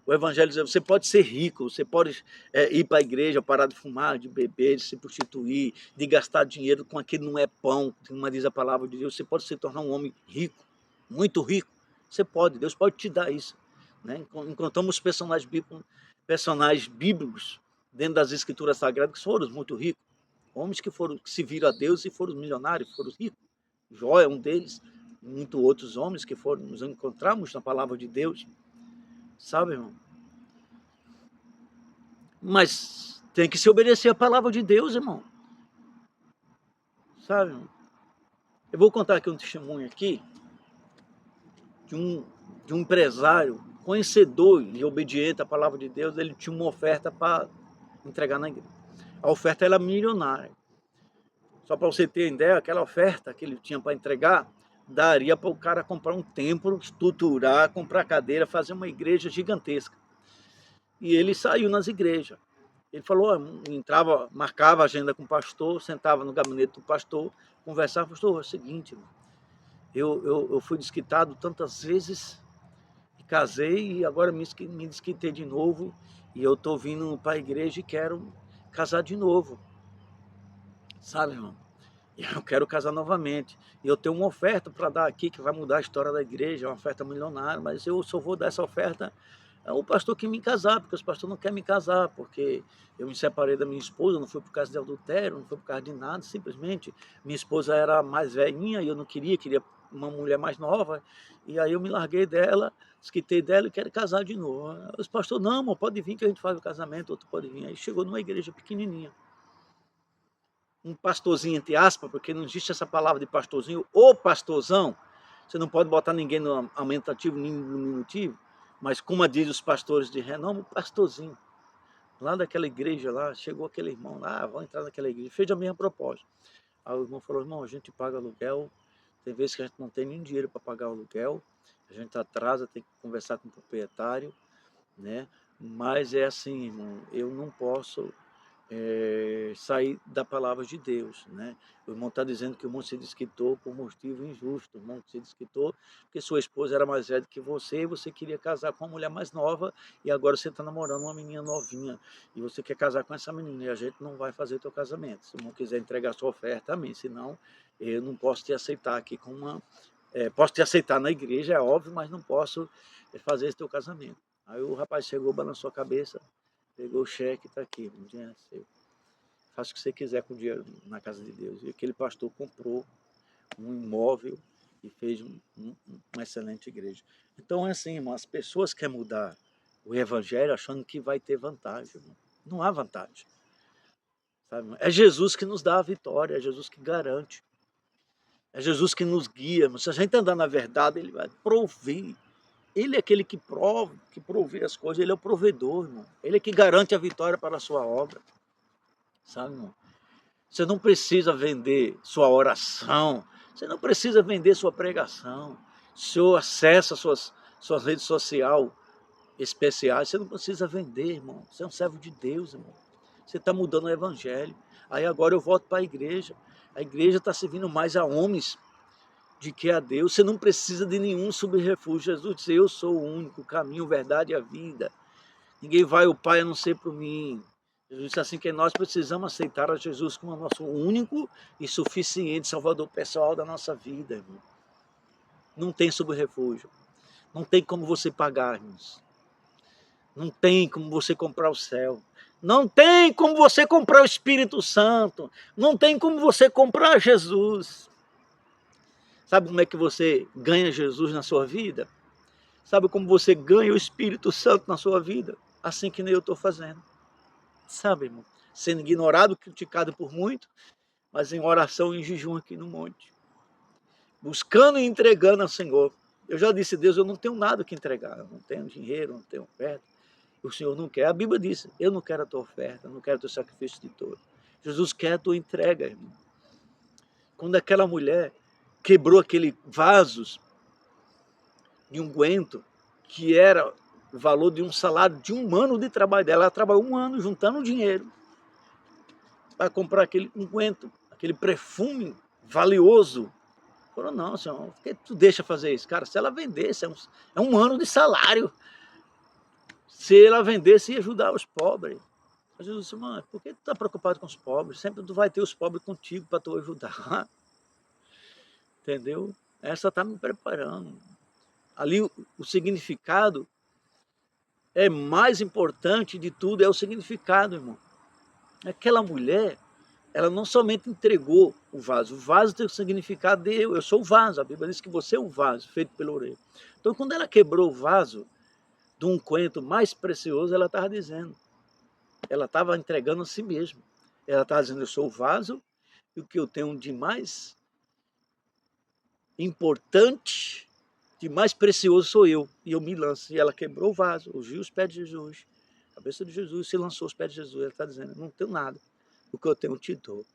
O evangelho diz, você pode ser rico, você pode ir para a igreja, parar de fumar, de beber, de se prostituir, de gastar dinheiro com aquilo que não é pão, como diz a palavra de Deus. Você pode se tornar um homem rico, muito rico. Você pode, Deus pode te dar isso. Né? Encontramos personagens bíblicos dentro das escrituras sagradas que foram muito ricos. Homens que se viram a Deus e foram milionários, foram ricos. Jó é um deles, muitos outros homens que nos encontramos na palavra de Deus. Sabe, irmão? Mas tem que se obedecer a palavra de Deus, irmão. Sabe, irmão? Eu vou contar aqui um testemunho aqui de um empresário conhecedor e obediente à palavra de Deus. Ele tinha uma oferta para entregar na igreja. A oferta era milionária. Só para você ter ideia, aquela oferta que ele tinha para entregar daria para o cara comprar um templo, estruturar, comprar cadeira, fazer uma igreja gigantesca. E ele saiu nas igrejas. Ele falou, entrava, marcava a agenda com o pastor, sentava no gabinete do pastor, conversava, pastor, é o seguinte, eu fui desquitado tantas vezes, casei e agora me desquitei de novo, e eu estou vindo para a igreja e quero casar de novo. sabe, irmão? E eu quero casar novamente. E eu tenho uma oferta para dar aqui que vai mudar a história da igreja, uma oferta milionária, mas eu só vou dar essa oferta ao pastor que me casar, porque os pastores não querem me casar, porque eu me separei da minha esposa, não foi por causa de adultério, não foi por causa de nada, simplesmente minha esposa era mais velhinha e eu não queria uma mulher mais nova, e aí eu me larguei dela, desquitei dela e quero casar de novo. Os pastores, não, amor, pode vir que a gente faz o casamento, outro pode vir. Aí chegou numa igreja pequenininha, um pastorzinho, entre aspas, porque não existe essa palavra de pastorzinho, ou pastorzão, você não pode botar ninguém no aumentativo nem no diminutivo, mas como diz os pastores de renome, pastorzinho. Lá daquela igreja lá, chegou aquele irmão lá, vamos entrar naquela igreja, fez a mesma proposta. Aí o irmão falou, irmão, a gente paga aluguel, tem vezes que a gente não tem nem dinheiro para pagar o aluguel, a gente atrasa, tem que conversar com o proprietário, né? Mas é assim, irmão, eu não posso sair da palavra de Deus, né? O irmão está dizendo que o irmão se desquitou por motivo injusto, o irmão se desquitou porque sua esposa era mais velha que você e você queria casar com uma mulher mais nova e agora você está namorando uma menina novinha e você quer casar com essa menina e a gente não vai fazer teu casamento. Se o irmão quiser entregar sua oferta a mim, senão eu não posso te aceitar aqui com uma... posso te aceitar na igreja, é óbvio, mas não posso fazer esse teu casamento. Aí o rapaz chegou, balançou a cabeça, pegou o cheque, está aqui, um dinheiro é seu. Faça o que você quiser com o dinheiro na casa de Deus. E aquele pastor comprou um imóvel e fez uma excelente igreja. Então é assim, irmão, as pessoas querem mudar o evangelho achando que vai ter vantagem, irmão. Não há vantagem. Sabe, irmão? É Jesus que nos dá a vitória, é Jesus que garante. É Jesus que nos guia. Se a gente andar na verdade, ele vai prover. Ele é aquele que provê as coisas, ele é o provedor, irmão. Ele é que garante a vitória para a sua obra. Sabe, irmão? Você não precisa vender sua oração, você não precisa vender sua pregação, seu acesso às suas redes sociais especiais, você não precisa vender, irmão. Você é um servo de Deus, irmão. Você está mudando o evangelho. Aí agora eu volto para a igreja. A igreja está servindo mais a homens de que a Deus. Você não precisa de nenhum subrefúgio. Jesus disse, eu sou o único caminho, verdade e a vida. Ninguém vai ao Pai a não ser por mim. Jesus disse assim que nós precisamos aceitar a Jesus como nosso único e suficiente Salvador pessoal da nossa vida, irmão. Não tem subrefúgio. Não tem como você pagar, irmãos. Não tem como você comprar o céu. Não tem como você comprar o Espírito Santo. Não tem como você comprar Jesus. Sabe como é que você ganha Jesus na sua vida? Sabe como você ganha o Espírito Santo na sua vida? Assim que nem eu estou fazendo. Sabe, irmão? Sendo ignorado, criticado por muito, mas em oração e em jejum aqui no monte. Buscando e entregando ao Senhor. Eu já disse a Deus, eu não tenho nada que entregar. Eu não tenho dinheiro, não tenho oferta. O Senhor não quer. A Bíblia diz, eu não quero a tua oferta, eu não quero o teu sacrifício de todo. Jesus quer a tua entrega, irmão. Quando aquela mulher quebrou aquele vasos de unguento, que era o valor de um salário de 1 ano de trabalho dela, ela trabalhou 1 ano juntando dinheiro para comprar aquele unguento, aquele perfume valioso. Falou, não, senhor, por que tu deixa fazer isso? Cara, se ela vendesse, é um ano de salário. Se ela vendesse, ia ajudar os pobres. Mas Jesus disse, mãe, por que tu está preocupado com os pobres? Sempre tu vai ter os pobres contigo para tu ajudar. Entendeu? Essa está me preparando. Ali o significado é mais importante de tudo, é o significado, irmão. Aquela mulher, ela não somente entregou o vaso tem o significado de eu sou o vaso, a Bíblia diz que você é o vaso, feito pelo oreiro. Então, quando ela quebrou o vaso de um coentro mais precioso, ela estava dizendo, ela estava entregando a si mesma. Ela estava dizendo, eu sou o vaso, e o que eu tenho de mais importante, de mais precioso sou eu, e eu me lanço. E ela quebrou o vaso, ungiu os pés de Jesus, a cabeça de Jesus, se lançou aos pés de Jesus. Ela está dizendo, eu não tenho nada, o que eu tenho eu te dou.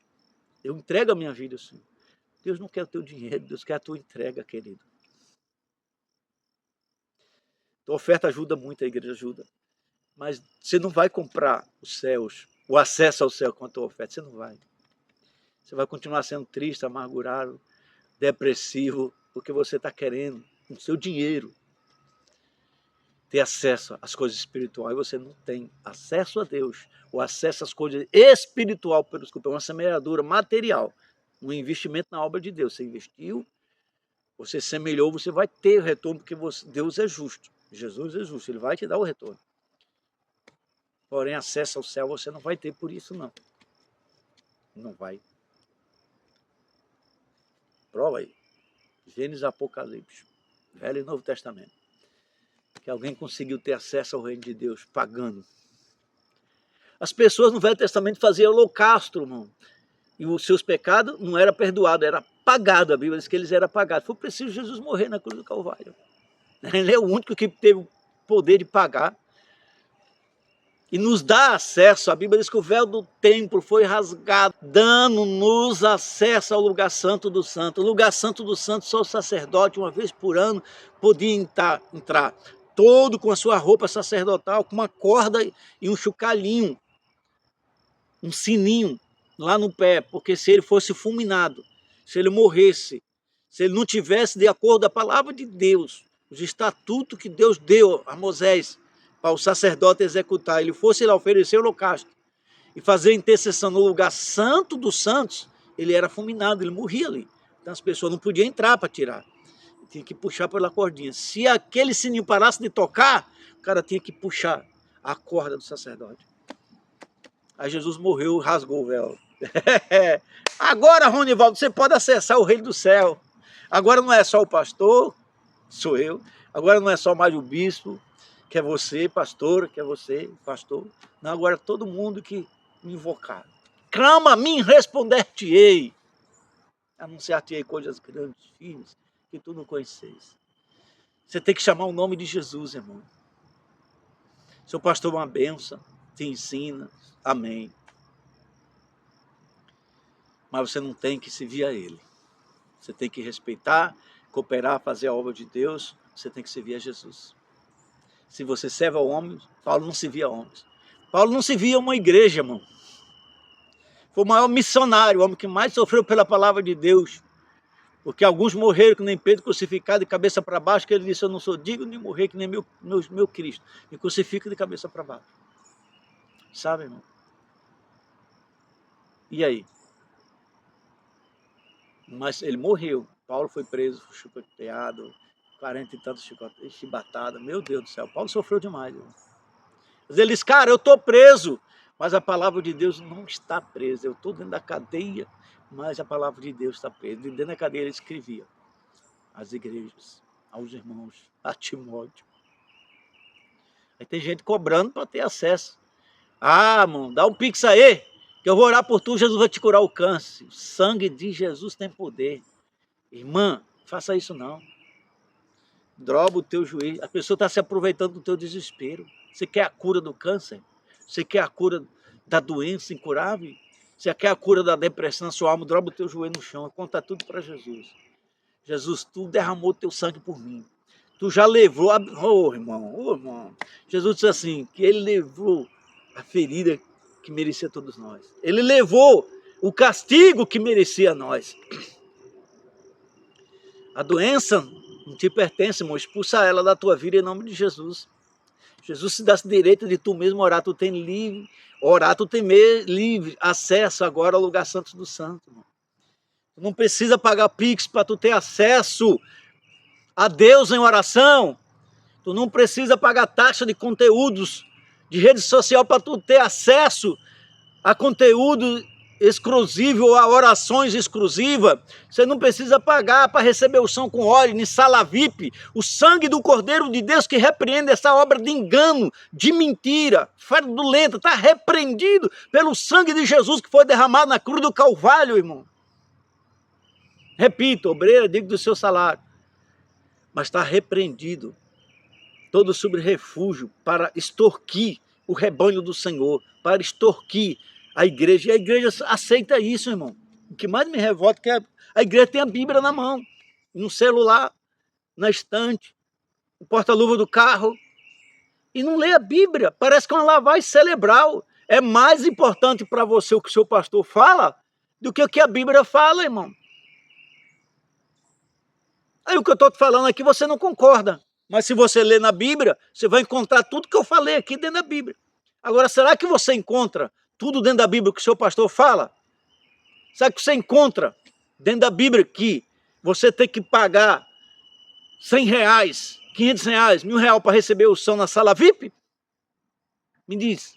Eu entrego a minha vida, Senhor. Deus não quer o teu dinheiro, Deus quer a tua entrega, querido. Tua oferta ajuda muito, a igreja ajuda. Mas você não vai comprar os céus, o acesso ao céu com a tua oferta, você não vai. Você vai continuar sendo triste, amargurado, depressivo, porque você está querendo o seu dinheiro. ter acesso às coisas espirituais, você não tem acesso a Deus, ou acesso às coisas espirituais, desculpa, uma semeadura material, um investimento na obra de Deus. Você investiu, você semelhou, você vai ter o retorno, porque Deus é justo, Jesus é justo, Ele vai te dar o retorno. Porém, acesso ao céu você não vai ter por isso, não. Não vai. Prova aí. Gênesis, Apocalipse, Velho e Novo Testamento. Que alguém conseguiu ter acesso ao reino de Deus pagando. As pessoas no Velho Testamento faziam holocausto, irmão. E os seus pecados não eram perdoados, era pagado. A Bíblia diz que eles eram pagados. Foi preciso Jesus morrer na cruz do Calvário. Ele é o único que teve o poder de pagar. E nos dá acesso. A Bíblia diz que o véu do templo foi rasgado, dando-nos acesso ao lugar santo do santo. O lugar santo do santo, só o sacerdote, uma vez por ano, podia entrar. Todo com a sua roupa sacerdotal, com uma corda e um chocalhinho, um sininho lá no pé, porque se ele fosse fulminado, se ele morresse, se ele não tivesse de acordo com a palavra de Deus, os estatutos que Deus deu a Moisés, para o sacerdote executar, ele fosse lá oferecer o holocausto e fazer intercessão no lugar santo dos santos, ele era fulminado, ele morria ali. Então as pessoas não podiam entrar para tirar. Tinha que puxar pela cordinha. Se aquele sininho parasse de tocar, o cara tinha que puxar a corda do sacerdote. Aí Jesus morreu, rasgou o véu. Agora, Ronivaldo, você pode acessar o reino do céu. Agora não é só o pastor, sou eu. Agora não é só mais o bispo, que é você, pastor, que é você, pastor. Não, agora todo mundo que me invocar. Clama a mim, responder-te-ei. Anunciar-te-ei coisas grandes, firmes, que tu não conheces. Você tem que chamar o nome de Jesus, irmão. Seu pastor é uma bênção, te ensina, amém. Mas você não tem que servir a ele. Você tem que respeitar, cooperar, fazer a obra de Deus. Você tem que servir a Jesus. Se você serve ao homem, Paulo não servia a homens. Paulo não servia a uma igreja, irmão. Foi o maior missionário, o homem que mais sofreu pela palavra de Deus. Porque alguns morreram que nem Pedro, crucificado de cabeça para baixo, que ele disse, eu não sou digno de morrer que nem meu Cristo. Me crucifica de cabeça para baixo. Sabe, irmão? E aí? Mas ele morreu. Paulo foi preso, foi chicoteado, 40 e tantos chibatadas. Meu Deus do céu, Paulo sofreu demais. Irmão. Mas ele disse, cara, eu estou preso. Mas a palavra de Deus não está presa. Eu estou dentro da cadeia, mas a palavra de Deus está presa. Dentro da cadeia ele escrevia às igrejas, aos irmãos, a Timóteo. Aí tem gente cobrando para ter acesso. Ah, irmão, dá um pix aí, que eu vou orar por tu, Jesus vai te curar o câncer. O sangue de Jesus tem poder. Irmã, faça isso não. Droga o teu juiz. A pessoa está se aproveitando do teu desespero. Você quer a cura do câncer? Você quer a cura da doença incurável? Você quer a cura da depressão na sua alma? Droga o teu joelho no chão. Conta tudo para Jesus. Jesus, tu derramou teu sangue por mim. Tu já levou... Oh, irmão. Jesus disse assim, que ele levou a ferida que merecia todos nós. Ele levou o castigo que merecia a nós. A doença não te pertence, irmão. Expulsa ela da tua vida em nome de Jesus. Jesus se dá direito de tu mesmo orar. Tu tem livre, orar, tu tem livre acesso agora ao lugar santo do santo. Irmão. Tu não precisa pagar Pix para tu ter acesso a Deus em oração. Tu não precisa pagar taxa de conteúdos de rede social para tu ter acesso a conteúdo exclusivo ou a orações exclusivas. Você não precisa pagar para receber o São com óleo, nem sala VIP. O sangue do Cordeiro de Deus que repreende essa obra de engano, de mentira, fraudulenta, está repreendido pelo sangue de Jesus que foi derramado na cruz do Calvário, irmão. Repito, obreiro é digno do seu salário, mas está repreendido todo subterfúgio para extorquir o rebanho do Senhor, para extorquir a igreja. E a igreja aceita isso, irmão. O que mais me revolta é que a igreja tem a Bíblia na mão, no celular, na estante, no porta-luva do carro, e não lê a Bíblia. Parece que é uma lavagem cerebral. É mais importante para você o que o seu pastor fala do que o que a Bíblia fala, irmão. Aí o que eu estou te falando aqui você não concorda. Mas se você ler na Bíblia, você vai encontrar tudo que eu falei aqui dentro da Bíblia. Agora, será que você encontra tudo dentro da Bíblia que o seu pastor fala? Será que você encontra dentro da Bíblia que você tem que pagar R$100, R$500, R$1.000 para receber o som na sala VIP? Me diz.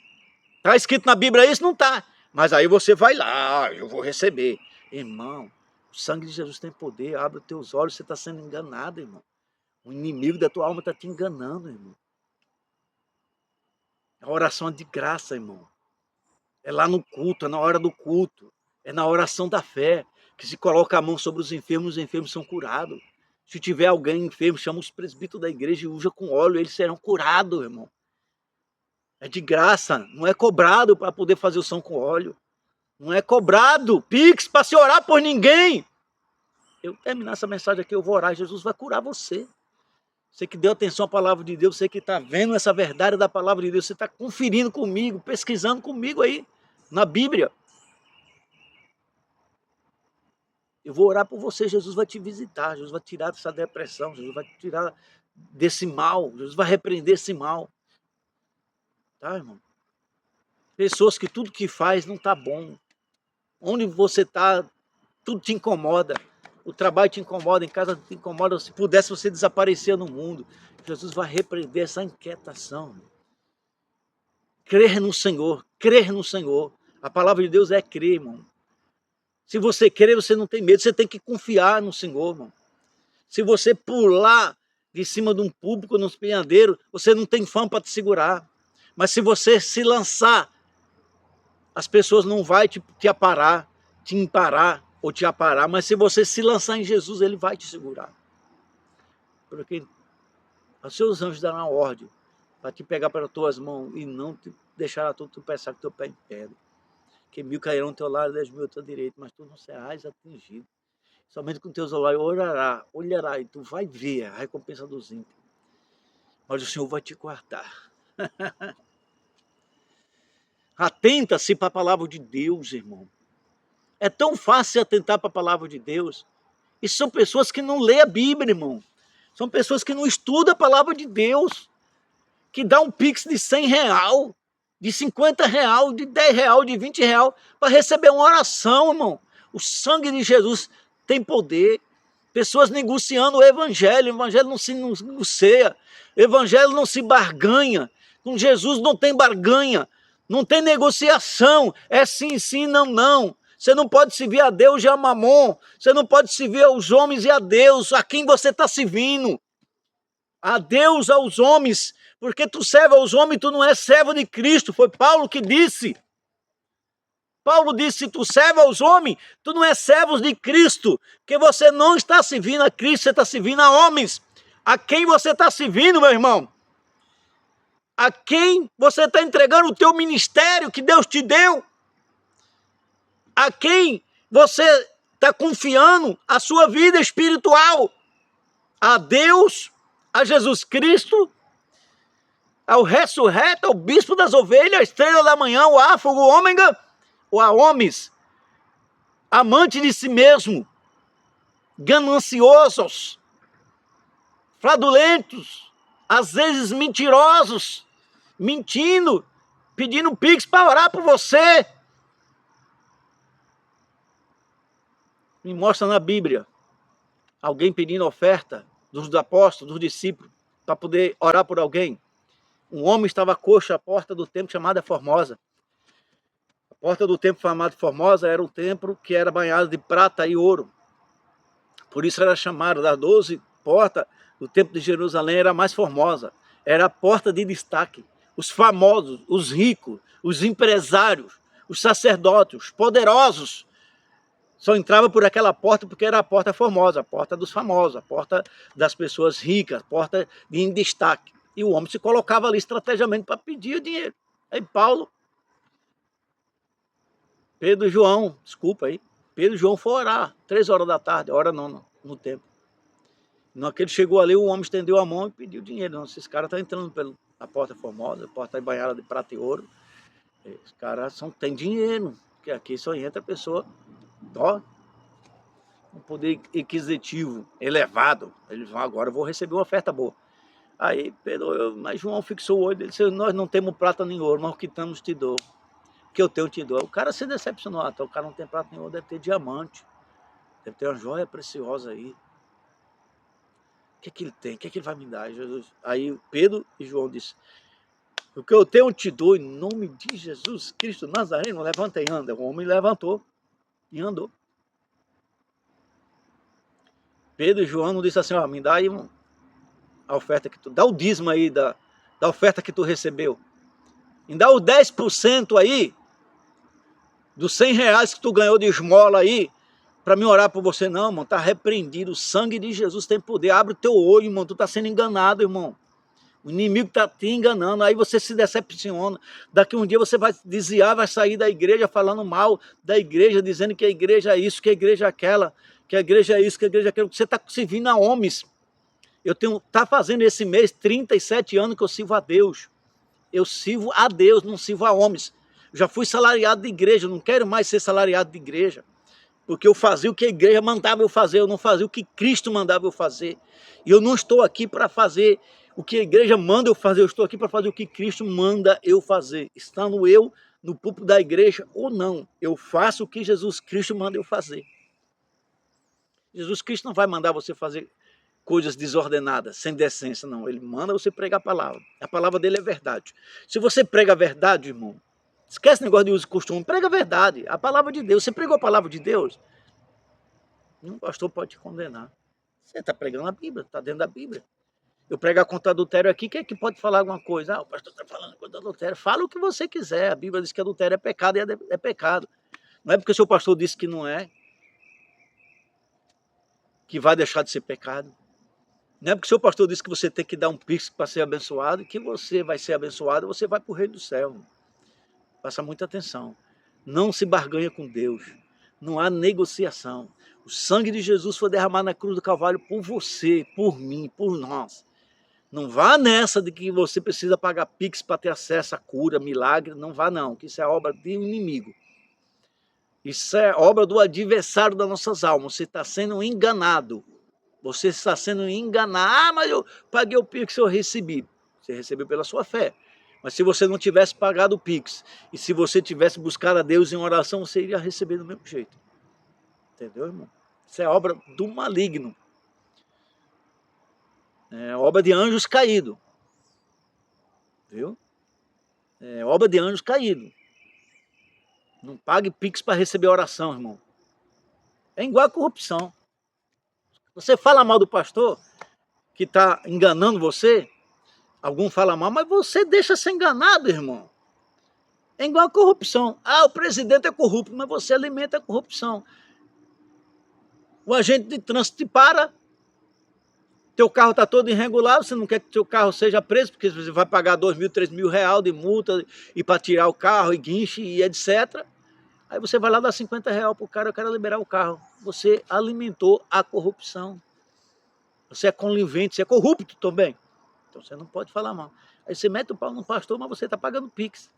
Está escrito na Bíblia isso? Não está. Mas aí você vai lá, eu vou receber. Irmão, o sangue de Jesus tem poder, abre os teus olhos, você está sendo enganado, irmão. O inimigo da tua alma está te enganando, irmão. A oração é de graça, irmão. É lá no culto, é na hora do culto. É na oração da fé, que se coloca a mão sobre os enfermos são curados. Se tiver alguém enfermo, chama os presbíteros da igreja e unja com óleo, eles serão curados, irmão. É de graça, não é cobrado para poder fazer o som com óleo. Não é cobrado Pix para se orar por ninguém. Eu terminar essa mensagem aqui, eu vou orar, Jesus vai curar você. Você que deu atenção à palavra de Deus, você que está vendo essa verdade da palavra de Deus, você está conferindo comigo, pesquisando comigo aí, na Bíblia. Eu vou orar por você, Jesus vai te visitar, Jesus vai tirar dessa depressão, Jesus vai te tirar desse mal, Jesus vai repreender esse mal. Tá, irmão? Pessoas que tudo que faz não está bom. Onde você está, tudo te incomoda. O trabalho te incomoda, em casa te incomoda. Se pudesse, você desaparecer no mundo. Jesus vai repreender essa inquietação. Irmão. Crer no Senhor, crer no Senhor. A palavra de Deus é crer, irmão. Se você crer, você não tem medo. Você tem que confiar no Senhor, irmão. Se você pular de cima de um público, num espinhadeiro, você não tem fã para te segurar. Mas se você se lançar, as pessoas não vão te aparar, te emparar ou te aparar. Mas se você se lançar em Jesus, Ele vai te segurar. Porque os seus anjos darão ordem para te pegar pelas tuas mãos e não te deixar tu tropeçar com teu pé em pedra. Que 1.000 cairão ao teu lado, 10.000 ao teu direito, mas tu não serás atingido. Somente com teus olhos olhará e tu vai ver a recompensa dos ímpios. Mas o Senhor vai te guardar. Atenta-se para a palavra de Deus, irmão. É tão fácil atentar para a palavra de Deus. E são pessoas que não lêem a Bíblia, irmão. São pessoas que não estudam a palavra de Deus. Que dá um pix de R$100, de R$50, de R$10, de R$20 para receber uma oração, irmão. O sangue de Jesus tem poder. Pessoas negociando o evangelho não se negocia, o evangelho não se barganha. Com Jesus não tem barganha, não tem negociação, é sim, sim, não, não. Você não pode servir a Deus e a Mamon, você não pode servir aos homens e a Deus. A quem você está servindo? A Deus, aos homens, porque tu serve aos homens, tu não és servo de Cristo. Foi Paulo que disse. Paulo disse, se tu serve aos homens, tu não és servo de Cristo, porque você não está servindo a Cristo, você está servindo a homens. A quem você está servindo, meu irmão? A quem você está entregando o teu ministério que Deus te deu? A quem você está confiando a sua vida espiritual? A Deus, a Jesus Cristo, ao ressurreto, ao bispo das ovelhas, a estrela da manhã, o alfa, o ômega, ou a homens, amante de si mesmo, gananciosos, fraudulentos, às vezes mentirosos, mentindo, pedindo pix para orar por você. Me mostra na Bíblia alguém pedindo oferta dos apóstolos, dos discípulos, para poder orar por alguém. Um homem estava coxo à porta do templo chamada Formosa. A porta do templo chamado Formosa era um templo que era banhado de prata e ouro. Por isso era chamado das 12 portas do templo de Jerusalém, era a mais formosa. Era a porta de destaque. Os famosos, os ricos, os empresários, os sacerdotes, os poderosos, só entravam por aquela porta porque era a porta formosa, a porta dos famosos, a porta das pessoas ricas, a porta de destaque. E o homem se colocava ali estrategicamente para pedir o dinheiro. Aí Pedro e João, desculpa aí, Pedro e João foram orar, 3 horas da tarde, hora não, no templo. Naquele chegou ali, o homem estendeu a mão e pediu dinheiro. Não, esses caras estão entrando pela porta formosa, a porta banhada de prata e ouro. Os caras têm dinheiro, porque aqui só entra a pessoa, ó, um poder aquisitivo elevado. Eles vão agora, eu vou receber uma oferta boa. Aí Pedro, mas João fixou o olho dele, disse, nós não temos prata nem ouro, mas o que temos te dou. O que eu tenho te dou. O cara se decepcionou, então o cara não tem prata nem ouro, deve ter diamante, deve ter uma joia preciosa aí. O que é que ele tem? O que é que ele vai me dar, Jesus? Aí Pedro e João disse, o que eu tenho te dou em nome de Jesus Cristo Nazareno, levanta e anda. O homem levantou e andou. Pedro e João não disse assim, ó, me dá aí a oferta que tu, dá o dízimo aí da oferta que tu recebeu. Me dá os 10% aí, dos 100 reais que tu ganhou de esmola aí, para me orar por você. Não, irmão, tá repreendido, o sangue de Jesus tem poder, abre o teu olho, irmão, tu tá sendo enganado, irmão. O inimigo está te enganando, aí você se decepciona. Daqui um dia você vai desviar, vai sair da igreja falando mal da igreja, dizendo que a igreja é isso, que a igreja é aquela, que a igreja é isso, que a igreja é aquilo. Você está servindo a homens. Tá fazendo esse mês 37 anos que eu sirvo a Deus. Eu sirvo a Deus, não sirvo a homens. Já fui salariado de igreja, não quero mais ser salariado de igreja. Porque eu fazia o que a igreja mandava eu fazer, eu não fazia o que Cristo mandava eu fazer. E eu não estou aqui para fazer o que a igreja manda eu fazer, eu estou aqui para fazer o que Cristo manda eu fazer. Estando eu no púlpito da igreja ou não, eu faço o que Jesus Cristo manda eu fazer. Jesus Cristo não vai mandar você fazer coisas desordenadas, sem decência, não. Ele manda você pregar a palavra. A palavra dele é verdade. Se você prega a verdade, irmão, esquece o negócio de uso e costume, prega a verdade, a palavra de Deus. Você pregou a palavra de Deus? Nenhum pastor pode te condenar. Você está pregando a Bíblia, está dentro da Bíblia. Eu pregar contra adultério aqui, quem é que pode falar alguma coisa? Ah, o pastor está falando contra adultério. Fala o que você quiser. A Bíblia diz que adultério é pecado e é pecado. Não é porque o seu pastor disse que não é, que vai deixar de ser pecado. Não é porque o seu pastor disse que você tem que dar um pix para ser abençoado, que você vai ser abençoado, você vai para o reino do céu. Faça muita atenção. Não se barganha com Deus. Não há negociação. O sangue de Jesus foi derramado na cruz do Calvário por você, por mim, por nós. Não vá nessa de que você precisa pagar pix para ter acesso à cura, milagre. Não vá não, que isso é obra do inimigo. Isso é obra do adversário das nossas almas. Você está sendo enganado. Você está sendo enganado. Ah, mas eu paguei o pix, eu recebi. Você recebeu pela sua fé. Mas se você não tivesse pagado o pix, e se você tivesse buscado a Deus em oração, você iria receber do mesmo jeito. Entendeu, irmão? Isso é obra do maligno. É obra de anjos caídos. Viu? É obra de anjos caídos. Não pague pix para receber oração, irmão. É igual a corrupção. Você fala mal do pastor que está enganando você, algum fala mal, mas você deixa ser enganado, irmão. É igual a corrupção. Ah, o presidente é corrupto, mas você alimenta a corrupção. O agente de trânsito te para, teu carro está todo irregular, você não quer que teu carro seja preso, porque você vai pagar 2 mil, 3 mil reais de multa e para tirar o carro, e guinche, e etc. Aí você vai lá dar 50 reais para o cara, eu quero liberar o carro. Você alimentou a corrupção. Você é conivente, você é corrupto também. Então você não pode falar mal. Aí você mete o pau no pastor, mas você está pagando pix.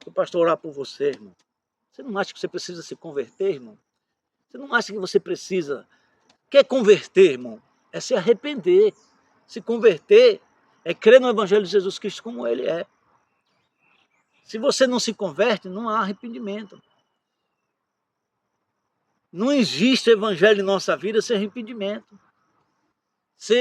O pastor orar por você, irmão. Você não acha que você precisa se converter, irmão? Você não acha que você precisa... Quer converter, irmão? É se arrepender. Se converter é crer no Evangelho de Jesus Cristo como ele é. Se você não se converte, não há arrependimento. Não existe evangelho em nossa vida sem arrependimento.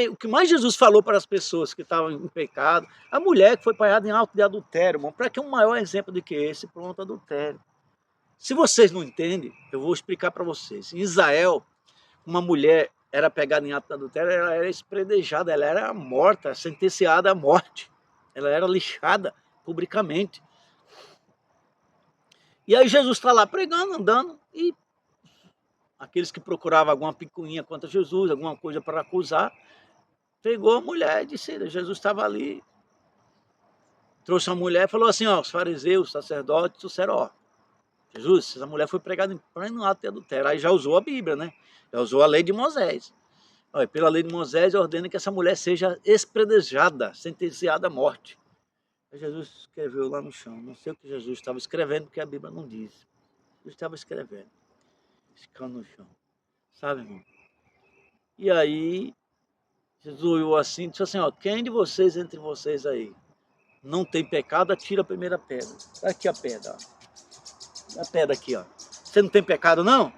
O que mais Jesus falou para as pessoas que estavam em pecado, a mulher que foi apanhada em auto de adultério, irmão, para que um maior exemplo do que esse, pronto, adultério. Se vocês não entendem, eu vou explicar para vocês. Em Israel, uma mulher era pegada em ato de adultério, ela era espredejada, ela era morta, sentenciada à morte. Ela era lixada publicamente. E aí Jesus está lá pregando, andando, e aqueles que procuravam alguma picuinha contra Jesus, alguma coisa para acusar, pegou a mulher e disse, Jesus estava ali, trouxe uma mulher e falou assim, ó, os fariseus, os sacerdotes, disseram, ó, Jesus, essa mulher foi pregada em pleno ato de adultério. Aí já usou a Bíblia, né? Já usou a lei de Moisés. Olha, pela lei de Moisés, ordena que essa mulher seja espredejada, sentenciada à morte. Aí Jesus escreveu lá no chão. Não sei o que Jesus estava escrevendo, porque a Bíblia não diz. Jesus estava escrevendo, ficando no chão. Sabe, irmão? E aí, Jesus olhou assim e disse assim, ó, quem de vocês, entre vocês aí, não tem pecado, atira a primeira pedra. Tá aqui a pedra, ó. A pedra aqui, ó. Você não tem pecado, não?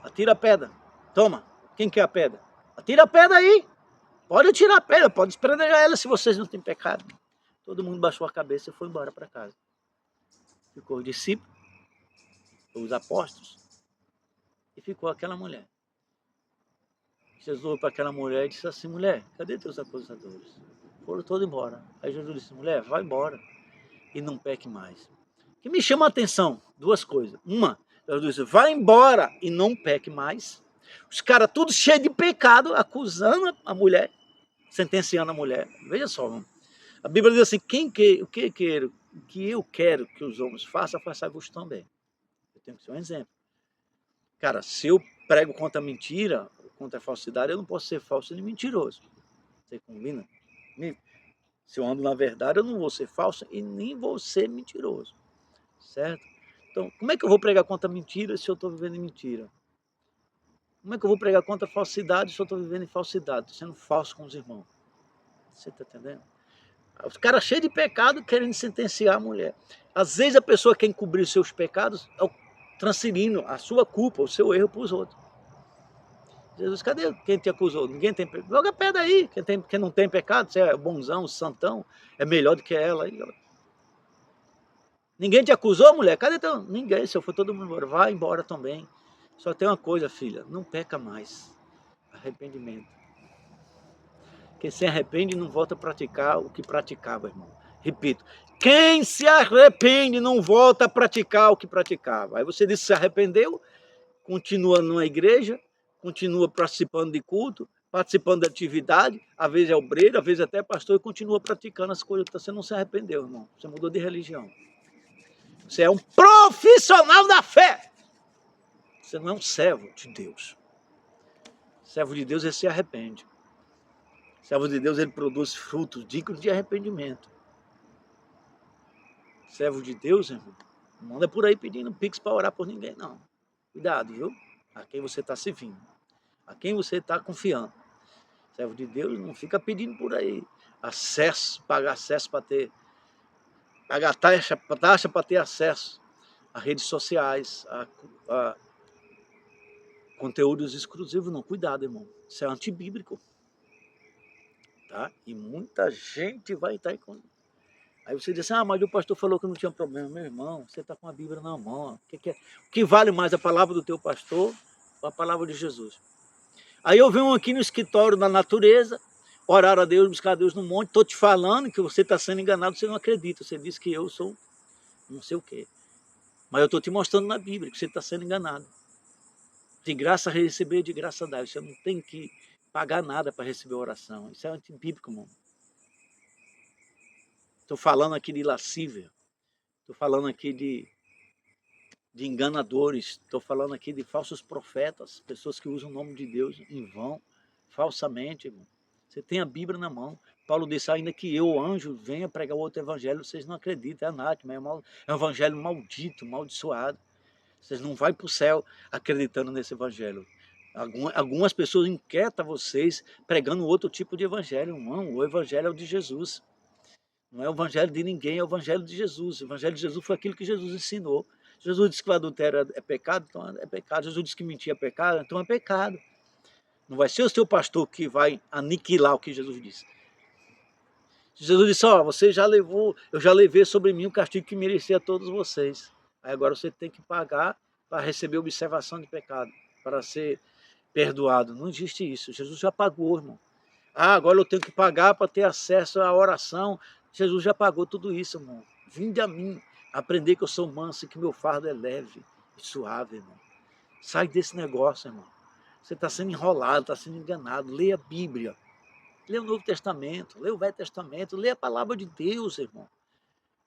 Atira a pedra. Toma. Quem quer a pedra? Atira a pedra aí. Pode atirar a pedra, pode espremejar ela se vocês não têm pecado. Todo mundo baixou a cabeça e foi embora para casa. Ficou os discípulos, os apóstolos, e ficou aquela mulher. Jesus olhou para aquela mulher e disse assim, mulher, cadê teus acusadores? Foram todos embora. Aí Jesus disse, mulher, vai embora e não peque mais. O que me chama a atenção, duas coisas. Uma, Jesus disse, vai embora e não peque mais. Os caras tudo cheios de pecado, acusando a mulher, sentenciando a mulher. Veja só, a Bíblia diz assim, o que eu quero que os homens façam, façam-vos também. Eu tenho que ser um exemplo. Cara, se eu prego contra a mentira, contra a falsidade, eu não posso ser falso nem mentiroso. Você combina? Se eu ando na verdade, eu não vou ser falso e nem vou ser mentiroso. Certo? Então, como é que eu vou pregar contra a mentira se eu estou vivendo em mentira? Como é que eu vou pregar contra a falsidade se eu estou vivendo em falsidade? Sendo falso com os irmãos. Você está entendendo? Os caras cheios de pecado querendo sentenciar a mulher. Às vezes a pessoa quer encobrir os seus pecados transferindo a sua culpa, o seu erro para os outros. Jesus, cadê quem te acusou? Ninguém tem pecado. Joga a pedra aí. Quem não tem pecado, você é bonzão, santão, é melhor do que ela. Aí, ninguém te acusou, mulher? Cadê teu? Ninguém, se eu for todo mundo embora. Vai embora também. Só tem uma coisa, filha, não peca mais. Arrependimento. Quem se arrepende não volta a praticar o que praticava, irmão. Repito, quem se arrepende não volta a praticar o que praticava. Aí você disse que se arrependeu, continua numa igreja, continua participando de culto, participando de atividade, às vezes é obreiro, às vezes até pastor, e continua praticando as coisas. Você não se arrependeu, irmão. Você mudou de religião. Você é um profissional da fé. Você não é um servo de Deus. Servo de Deus, ele se arrepende. Servo de Deus, ele produz frutos dignos de arrependimento. Servo de Deus, irmão, não anda por aí pedindo pix para orar por ninguém, não. Cuidado, viu? A quem você está servindo. A quem você está confiando. Servo de Deus não fica pedindo por aí acesso, pagar acesso para ter, pagar taxa para ter acesso a redes sociais, a conteúdos exclusivos. Não, cuidado, irmão. Isso é antibíblico. Tá? E muita gente vai estar com... Aí você diz assim, mas o pastor falou que não tinha problema. Meu irmão, você está com a Bíblia na mão. O que vale mais, a palavra do teu pastor ou a palavra de Jesus? Aí eu venho aqui no escritório da natureza, orar a Deus, buscar a Deus no monte, estou te falando que você está sendo enganado, você não acredita. Você diz que eu sou não sei o quê. Mas eu estou te mostrando na Bíblia que você está sendo enganado. De graça receber, de graça dar. Você não tem que pagar nada para receber oração. Isso é antibíblico, irmão. Estou falando aqui de lascívia. Estou falando aqui de enganadores. Estou falando aqui de falsos profetas. Pessoas que usam o nome de Deus em vão, falsamente, irmão. Você tem a Bíblia na mão. Paulo disse, ainda que eu, anjo, venha pregar outro evangelho, vocês não acreditam, é anátema, é um evangelho maldito, amaldiçoado. Vocês não vão para o céu acreditando nesse evangelho. Algumas pessoas inquietam vocês pregando outro tipo de evangelho. Não, o evangelho é o de Jesus. Não é o evangelho de ninguém, é o evangelho de Jesus. O evangelho de Jesus foi aquilo que Jesus ensinou. Jesus disse que o adultério é pecado, então é pecado. Jesus disse que mentir é pecado, então é pecado. Não vai ser o seu pastor que vai aniquilar o que Jesus disse. Jesus disse, você já levou, eu já levei sobre mim o castigo que merecia a todos vocês. Aí agora você tem que pagar para receber observação de pecado, para ser perdoado. Não existe isso. Jesus já pagou, irmão. Agora eu tenho que pagar para ter acesso à oração. Jesus já pagou tudo isso, irmão. Vinde a mim, aprender que eu sou manso e que meu fardo é leve e suave, irmão. Sai desse negócio, irmão. Você está sendo enrolado, está sendo enganado. Leia a Bíblia. Leia o Novo Testamento, leia o Velho Testamento, leia a palavra de Deus, irmão.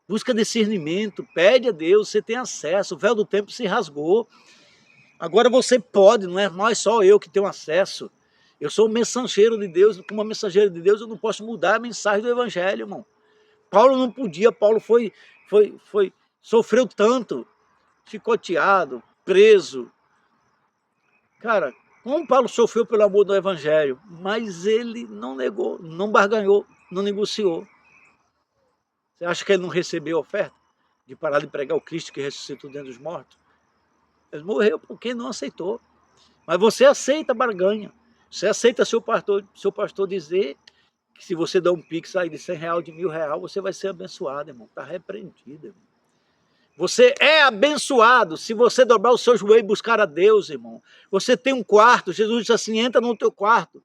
Busca discernimento, pede a Deus, você tem acesso. O véu do tempo se rasgou. Agora você pode, não é mais só eu que tenho acesso. Eu sou o mensageiro de Deus, como mensageiro de Deus eu não posso mudar a mensagem do Evangelho, irmão. Paulo não podia, Paulo sofreu tanto, chicoteado, preso. Cara, Como Paulo sofreu pelo amor do evangelho, mas ele não negou, não barganhou, não negociou. Você acha que ele não recebeu a oferta de parar de pregar o Cristo que ressuscitou dentro dos mortos? Ele morreu porque não aceitou. Mas você aceita a barganha. Você aceita seu pastor dizer que se você dá um pix aí de R$100, de R$1.000, você vai ser abençoado, irmão. Está repreendido, irmão. Você é abençoado se você dobrar o seu joelho e buscar a Deus, irmão. Você tem um quarto, Jesus disse assim, entra no teu quarto,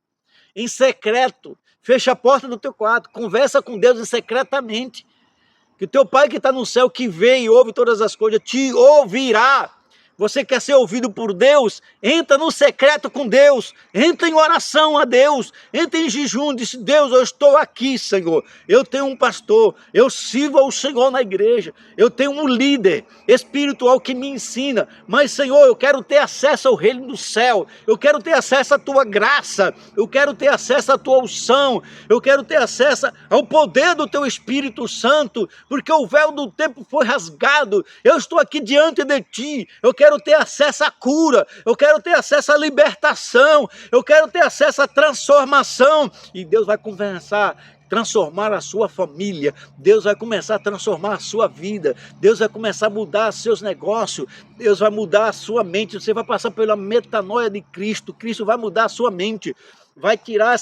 em secreto, fecha a porta do teu quarto, conversa com Deus secretamente, que o teu Pai que está no céu, que vê e ouve todas as coisas, te ouvirá. Você quer ser ouvido por Deus? Entra no secreto com Deus, entra em oração a Deus, entra em jejum, diz, Deus, eu estou aqui, Senhor, eu tenho um pastor, eu sirvo ao Senhor na igreja, eu tenho um líder espiritual que me ensina, mas Senhor, eu quero ter acesso ao reino do céu, eu quero ter acesso à tua graça, eu quero ter acesso à tua unção, eu quero ter acesso ao poder do teu Espírito Santo, porque o véu do tempo foi rasgado, eu estou aqui diante de ti, eu quero ter acesso à cura, eu quero ter acesso à libertação, eu quero ter acesso à transformação, e Deus vai começar a transformar a sua família, Deus vai começar a transformar a sua vida, Deus vai começar a mudar seus negócios, Deus vai mudar a sua mente, você vai passar pela metanoia de Cristo, Cristo vai mudar a sua mente, vai tirar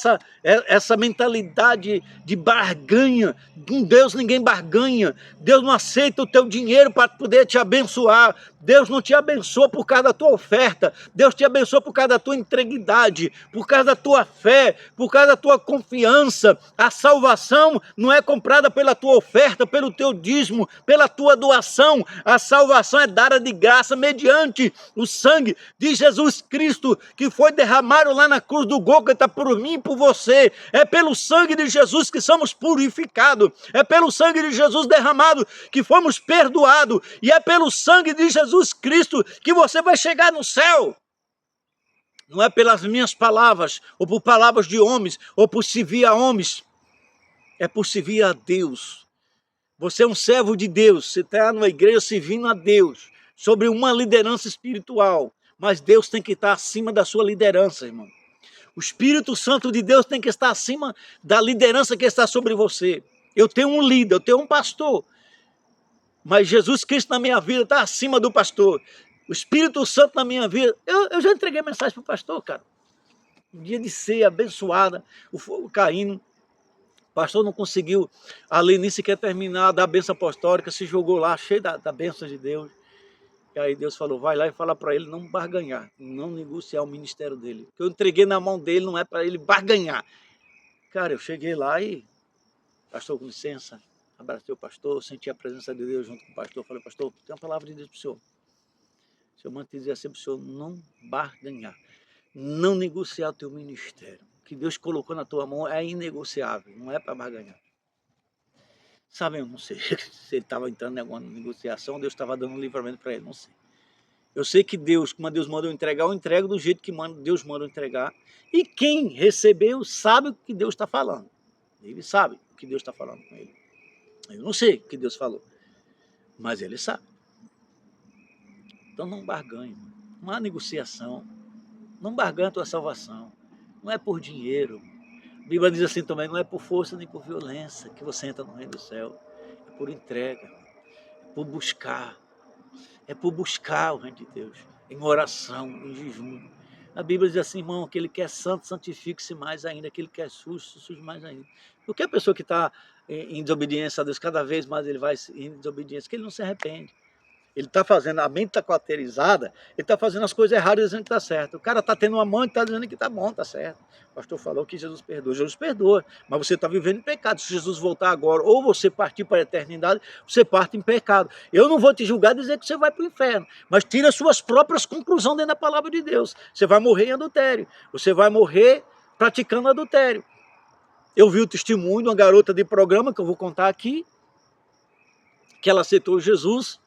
essa mentalidade de barganha. Com Deus ninguém barganha. Deus não aceita o teu dinheiro para poder te abençoar. Deus não te abençoa por causa da tua oferta. Deus te abençoa por causa da tua integridade, por causa da tua fé, por causa da tua confiança. A salvação não é comprada pela tua oferta, pelo teu dízimo, pela tua doação. A salvação é dada de graça mediante o sangue de Jesus Cristo, que foi derramado lá na cruz do Gólgota por mim e por você. É pelo sangue de Jesus que somos purificados. É pelo sangue de Jesus derramado que fomos perdoados. E é pelo sangue de Jesus Cristo que você vai chegar no céu. Não é pelas minhas palavras, ou por palavras de homens, ou por servir a homens. É por servir a Deus. Você é um servo de Deus. Você está numa igreja servindo a Deus, sobre uma liderança espiritual. Mas Deus tem que estar acima da sua liderança, irmão. O Espírito Santo de Deus tem que estar acima da liderança que está sobre você. Eu tenho um líder, eu tenho um pastor. Mas Jesus Cristo na minha vida está acima do pastor. O Espírito Santo na minha vida. Eu já entreguei mensagem para o pastor, cara. Um dia de ceia abençoada, o fogo caindo. O pastor não conseguiu, ali nem sequer terminar da bênção apostólica, se jogou lá, cheio da bênção de Deus. E aí Deus falou, vai lá e fala para ele não barganhar, não negociar o ministério dele. O que eu entreguei na mão dele não é para ele barganhar. Cara, eu cheguei lá e, pastor, com licença, abracei o pastor, senti a presença de Deus junto com o pastor. Falei, pastor, tem uma palavra de Deus para o senhor. O senhor manda dizer assim para o senhor não barganhar, não negociar o teu ministério. O que Deus colocou na tua mão é inegociável, não é para barganhar. Sabe, eu não sei se ele estava entrando em alguma negociação, Deus estava dando um livramento para ele, não sei. Eu sei que Deus, como Deus mandou entregar, eu entrego do jeito que Deus manda entregar. E quem recebeu sabe o que Deus está falando. Ele sabe o que Deus está falando com ele. Eu não sei o que Deus falou, mas ele sabe. Então não barganhe, não há negociação. Não barganhe a tua salvação. Não é por dinheiro. A Bíblia diz assim também, não é por força nem por violência que você entra no reino do céu. É por entrega, é por buscar. É por buscar o reino de Deus, em oração, em jejum. A Bíblia diz assim, irmão, aquele que é santo, santifique-se mais ainda, aquele que é sujo, sujo mais ainda. Porque a pessoa que está em desobediência a Deus, cada vez mais ele vai em desobediência, que ele não se arrepende. Ele está fazendo, a mente está cauterizada, ele está fazendo as coisas erradas dizendo que está certo. O cara está tendo uma mão e está dizendo que está bom, está certo. O pastor falou que Jesus perdoa. Jesus perdoa, mas você está vivendo em pecado. Se Jesus voltar agora, ou você partir para a eternidade, você parte em pecado. Eu não vou te julgar e dizer que você vai para o inferno, mas tira suas próprias conclusões dentro da palavra de Deus. Você vai morrer em adultério, você vai morrer praticando adultério. Eu vi o testemunho de uma garota de programa, que eu vou contar aqui, que ela aceitou Jesus,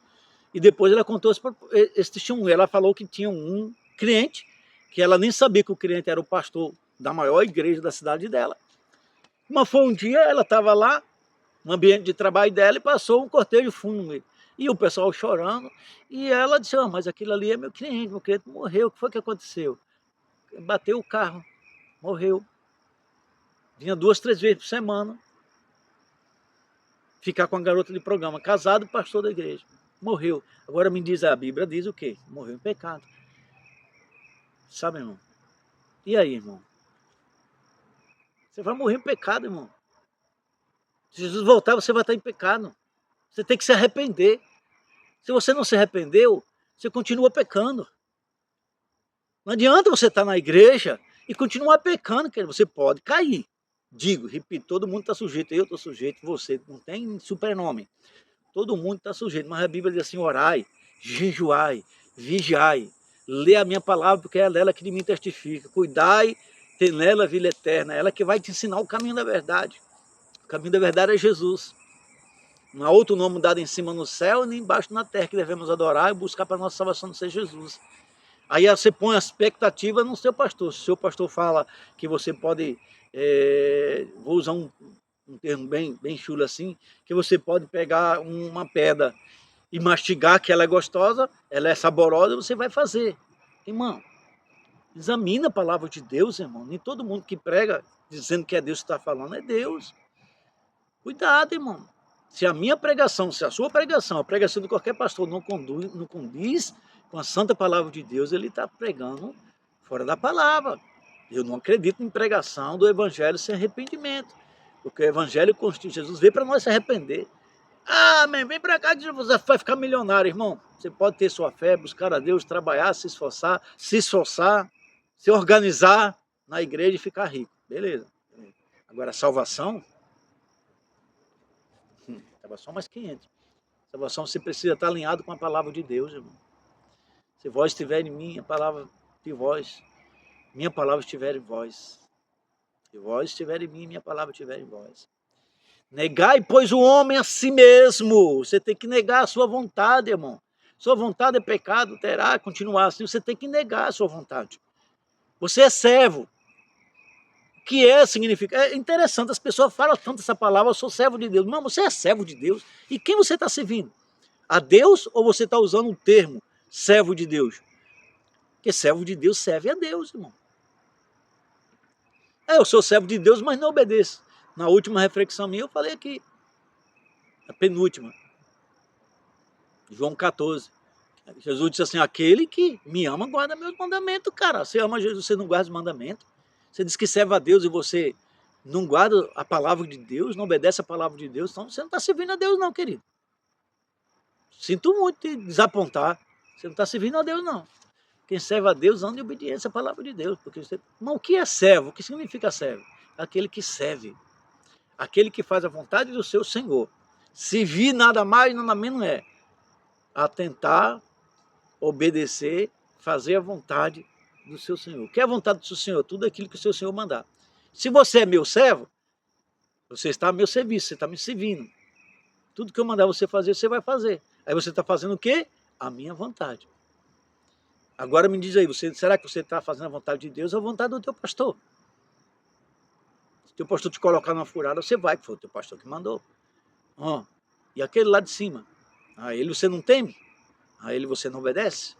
e depois ela contou esse testemunho. Ela falou que tinha um cliente, que ela nem sabia que o cliente era o pastor da maior igreja da cidade dela. Mas foi um dia, ela estava lá, no ambiente de trabalho dela, e passou um cortejo fúnebre. E o pessoal chorando, e ela disse, mas aquilo ali é meu cliente morreu, o que foi que aconteceu? bateu o carro, morreu. Vinha 2, 3 vezes por semana ficar com a garota de programa, casado, pastor da igreja. Morreu. Agora me diz, a Bíblia diz o quê? Morreu em pecado. Sabe, irmão? E aí, irmão? Você vai morrer em pecado, irmão. Se Jesus voltar, você vai estar em pecado. Você tem que se arrepender. Se você não se arrependeu, você continua pecando. Não adianta você estar na igreja e continuar pecando, que você pode cair. Digo, repito, todo mundo está sujeito. Eu estou sujeito, você não tem supernome. Todo mundo está sujeito. Mas a Bíblia diz assim, orai, jejuai, vigiai. Lê a minha palavra, porque é ela que de mim testifica. Cuidai, tem nela a vida eterna. Ela que vai te ensinar o caminho da verdade. O caminho da verdade é Jesus. Não há outro nome dado em cima no céu, nem embaixo na terra, que devemos adorar e buscar para a nossa salvação não ser Jesus. Aí você põe a expectativa no seu pastor. Se o seu pastor fala que você pode, vou usar um termo bem chulo assim, que você pode pegar uma pedra e mastigar, que ela é gostosa, ela é saborosa, você vai fazer. Irmão, examina a palavra de Deus, irmão. Nem todo mundo que prega dizendo que é Deus que está falando, é Deus. Cuidado, irmão. Se a minha pregação, se a sua pregação, a pregação de qualquer pastor não condiz com a santa palavra de Deus, ele está pregando fora da palavra. Eu não acredito em pregação do evangelho sem arrependimento. Porque o evangelho constitui, Jesus veio para nós se arrepender. Ah, man, vem para cá que você vai ficar milionário, irmão. Você pode ter sua fé, buscar a Deus, trabalhar, se esforçar, se organizar na igreja e ficar rico. Beleza. Agora, salvação salvação mais 500. Salvação você precisa estar alinhado com a palavra de Deus, irmão. Se vós estiver em mim, a palavra de vós, minha palavra estiver em vós. Se vós estiver em mim, minha palavra estiver em vós. Negai, pois, o homem a si mesmo. Você tem que negar a sua vontade, irmão. Sua vontade é pecado, terá, continuar assim. Você tem que negar a sua vontade. Você é servo. O que significa? É interessante, as pessoas falam tanto essa palavra, eu sou servo de Deus. Não, você é servo de Deus. E quem você está servindo? A Deus ou você está usando o termo servo de Deus? Porque servo de Deus serve a Deus, irmão. Eu sou servo de Deus, mas não obedeço. Na última reflexão minha, eu falei aqui, a penúltima, João 14. Jesus disse assim, aquele que me ama guarda meus mandamentos, cara. Você ama Jesus, você não guarda os mandamentos. Você diz que serve a Deus e você não guarda a palavra de Deus, não obedece a palavra de Deus, então você não está servindo a Deus não, querido. Sinto muito te desapontar. Você não está servindo a Deus, não. Quem serve a Deus anda em obediência à palavra de Deus. Porque você... Mas o que é servo? O que significa servo? Aquele que serve. Aquele que faz a vontade do seu Senhor. Servir nada mais, nada menos é atentar, obedecer, fazer a vontade do seu Senhor. O que é a vontade do seu Senhor? Tudo aquilo que o seu Senhor mandar. Se você é meu servo, você está a meu serviço, você está me servindo. Tudo que eu mandar você fazer, você vai fazer. Aí você está fazendo o quê? A minha vontade. Agora me diz aí, será que você está fazendo a vontade de Deus ou a vontade do teu pastor? Se o teu pastor te colocar numa furada, você vai, que foi o teu pastor que mandou. E aquele lá de cima? A ele você não teme? A ele você não obedece?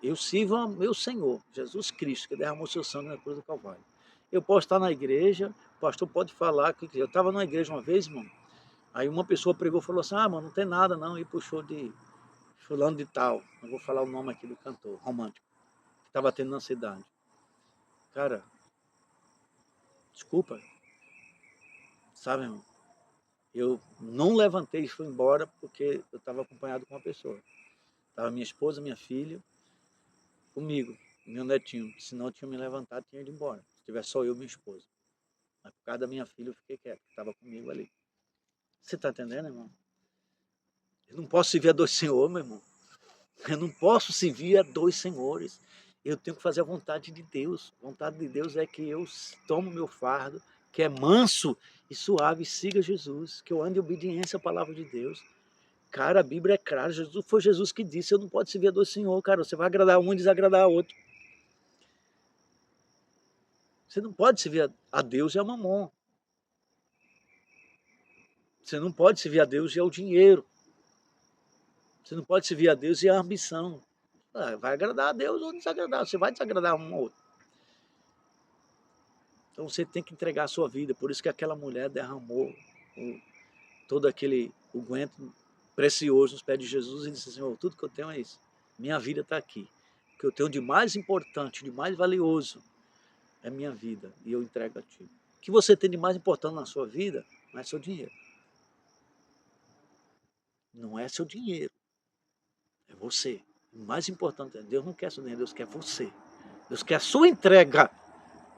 Eu sirvo ao meu Senhor, Jesus Cristo, que derramou seu sangue na cruz do Calvário. Eu posso estar na igreja, o pastor pode falar, que eu estava na igreja uma vez, irmão, aí uma pessoa pregou e falou assim, mano, não tem nada não, e puxou de fulano de tal, não vou falar o nome aqui do cantor, romântico, que estava tendo na cidade. Cara, desculpa, sabe, irmão, eu não levantei e fui embora porque eu estava acompanhado com uma pessoa. Estava minha esposa, minha filha, comigo, meu netinho, senão eu tinha me levantado e tinha ido embora. Se tivesse só eu e minha esposa. Mas por causa da minha filha eu fiquei quieto, estava comigo ali. Você está entendendo, irmão? Eu não posso servir a dois senhores, meu irmão. Eu não posso servir a dois senhores. Eu tenho que fazer a vontade de Deus. A vontade de Deus é que eu tomo meu fardo, que é manso e suave, e siga Jesus, que eu ande em obediência à palavra de Deus. Cara, a Bíblia é clara, foi Jesus que disse, eu não posso servir a dois senhores, cara, você vai agradar um e desagradar outro. Você não pode servir a Deus e a mamon. Você não pode servir a Deus e ao dinheiro. Você não pode servir a Deus e a ambição. Vai agradar a Deus ou desagradar, você vai desagradar um ou outro. Então você tem que entregar a sua vida. Por isso que aquela mulher derramou todo aquele unguento precioso nos pés de Jesus e disse: Senhor, tudo que eu tenho é isso. Minha vida está aqui. O que eu tenho de mais importante, de mais valioso, é minha vida. E eu entrego a ti. O que você tem de mais importante na sua vida não é seu dinheiro. Não é seu dinheiro. É você. O mais importante é Deus não quer seu dinheiro, Deus quer você. Deus quer a sua entrega.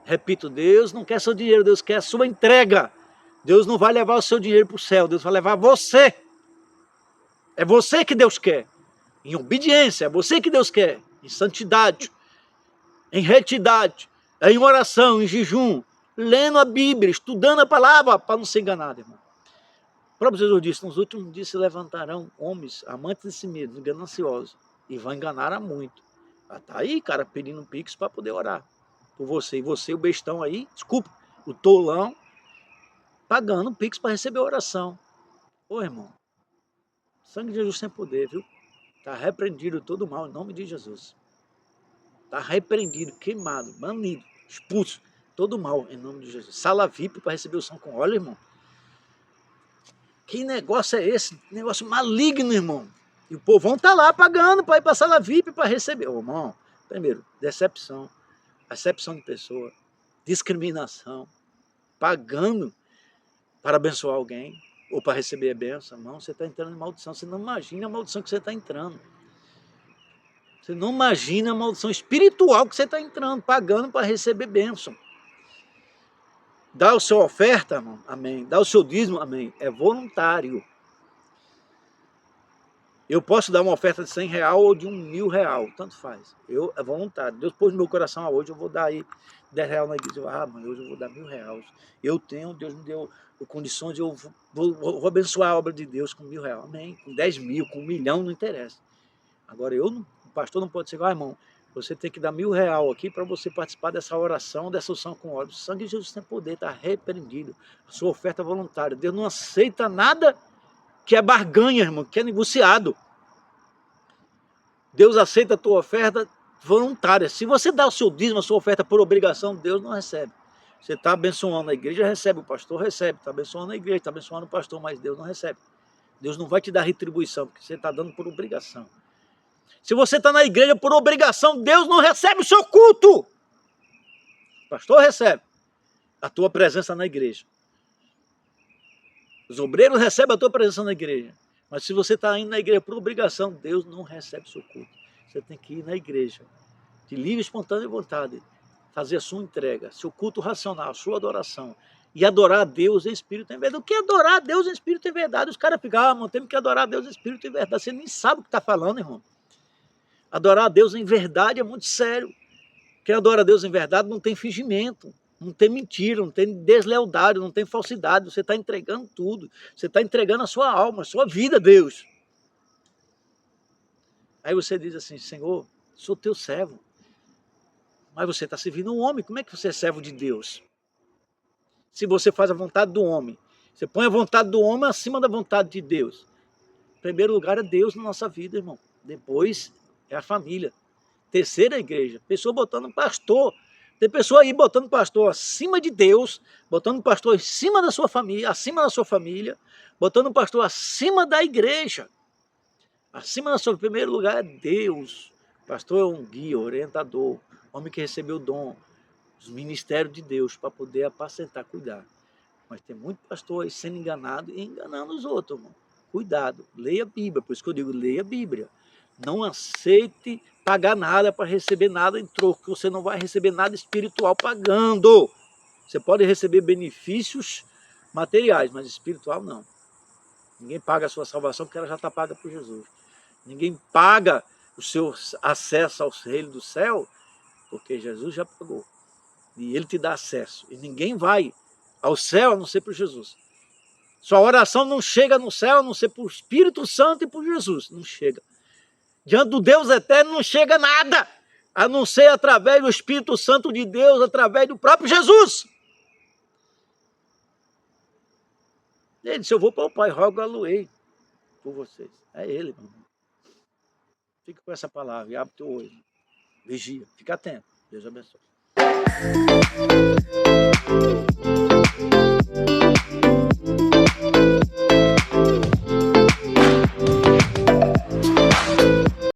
Repito, Deus não quer seu dinheiro, Deus quer a sua entrega. Deus não vai levar o seu dinheiro para o céu, Deus vai levar você. É você que Deus quer. Em obediência, é você que Deus quer. Em santidade, em retidade, em oração, em jejum, lendo a Bíblia, estudando a palavra, para não ser enganado, irmão. O próprio Jesus disse: nos últimos dias se levantarão homens amantes de si mesmos, gananciosos, e vão enganar a muito. Está aí, cara, pedindo um pix para poder orar por você. E você, o bestão aí, desculpa, o tolão, pagando um pix para receber oração. Ô, irmão, sangue de Jesus tem poder, viu? Está repreendido todo mal em nome de Jesus. Está repreendido, queimado, banido, expulso todo mal em nome de Jesus. Sala VIP para receber o som com óleo, irmão. Que negócio é esse? Negócio maligno, irmão. E o povão está lá pagando para ir para a sala VIP para receber. Ô, irmão, primeiro, decepção, acepção de pessoa, discriminação, pagando para abençoar alguém ou para receber a bênção. Irmão, você está entrando em maldição. Você não imagina a maldição que você está entrando. Você não imagina a maldição espiritual que você está entrando, pagando para receber bênção. Dá a sua oferta, irmão, amém. Dá o seu dízimo, amém. É voluntário. Eu posso dar uma oferta de R$100 ou de R$1.000, tanto faz. É voluntário. Deus pôs no meu coração, hoje eu vou dar aí R$10 na igreja. Mãe, hoje eu vou dar R$1.000. Eu tenho, Deus me deu condições, eu vou abençoar a obra de Deus com R$1.000. Amém. Com 10 mil, com 1 milhão, não interessa. Agora, o pastor não pode ser, irmão, você tem que dar R$1.000 aqui para você participar dessa oração, dessa unção com óleo. O sangue de Jesus tem poder, está repreendido. A sua oferta é voluntária. Deus não aceita nada que é barganha, irmão, que é negociado. Deus aceita a tua oferta voluntária. Se você dá o seu dízimo, a sua oferta por obrigação, Deus não recebe. Você está abençoando a igreja, recebe. O pastor recebe. Está abençoando a igreja, está abençoando o pastor, mas Deus não recebe. Deus não vai te dar retribuição, porque você está dando por obrigação. Se você está na igreja por obrigação, Deus não recebe o seu culto. O pastor recebe a tua presença na igreja. Os obreiros recebem a tua presença na igreja. Mas se você está indo na igreja por obrigação, Deus não recebe o seu culto. Você tem que ir na igreja, de livre, espontânea vontade, fazer a sua entrega, seu culto racional, sua adoração. E adorar a Deus em espírito e em verdade. O que é adorar a Deus em espírito e em verdade? Os caras ficam, mano, temos que adorar a Deus em espírito e em verdade. Você nem sabe o que está falando, irmão. Adorar a Deus em verdade é muito sério. Quem adora a Deus em verdade não tem fingimento, não tem mentira, não tem deslealdade, não tem falsidade. Você está entregando tudo. Você está entregando a sua alma, a sua vida a Deus. Aí você diz assim: Senhor, sou teu servo. Mas você está servindo um homem. Como é que você é servo de Deus? Se você faz a vontade do homem. Você põe a vontade do homem acima da vontade de Deus. Em primeiro lugar é Deus na nossa vida, irmão. Depois é a família. Terceira, a igreja. Pessoa botando pastor. Tem pessoa aí botando pastor acima de Deus, botando pastor em cima da sua família, acima da sua família, botando pastor acima da igreja. Acima da sua, em primeiro lugar é Deus. Pastor é um guia, orientador, homem que recebeu o dom, os ministérios de Deus para poder apacentar, cuidar. Mas tem muito pastor aí sendo enganado e enganando os outros, irmão. Cuidado, leia a Bíblia, por isso que eu digo, leia a Bíblia. Não aceite pagar nada para receber nada em troco, que você não vai receber nada espiritual pagando. Você pode receber benefícios materiais, mas espiritual não. Ninguém paga a sua salvação porque ela já está paga por Jesus. Ninguém paga o seu acesso ao reino do céu porque Jesus já pagou. E ele te dá acesso. E ninguém vai ao céu a não ser por Jesus. Sua oração não chega no céu a não ser por Espírito Santo e por Jesus. Não chega. Diante do Deus eterno não chega nada, a não ser através do Espírito Santo de Deus, através do próprio Jesus. Ele disse: eu vou para o Pai, rogo aloei por vocês. É ele, meu irmão. Fica com essa palavra e abre teu olho. Vigia, fica atento. Deus abençoe.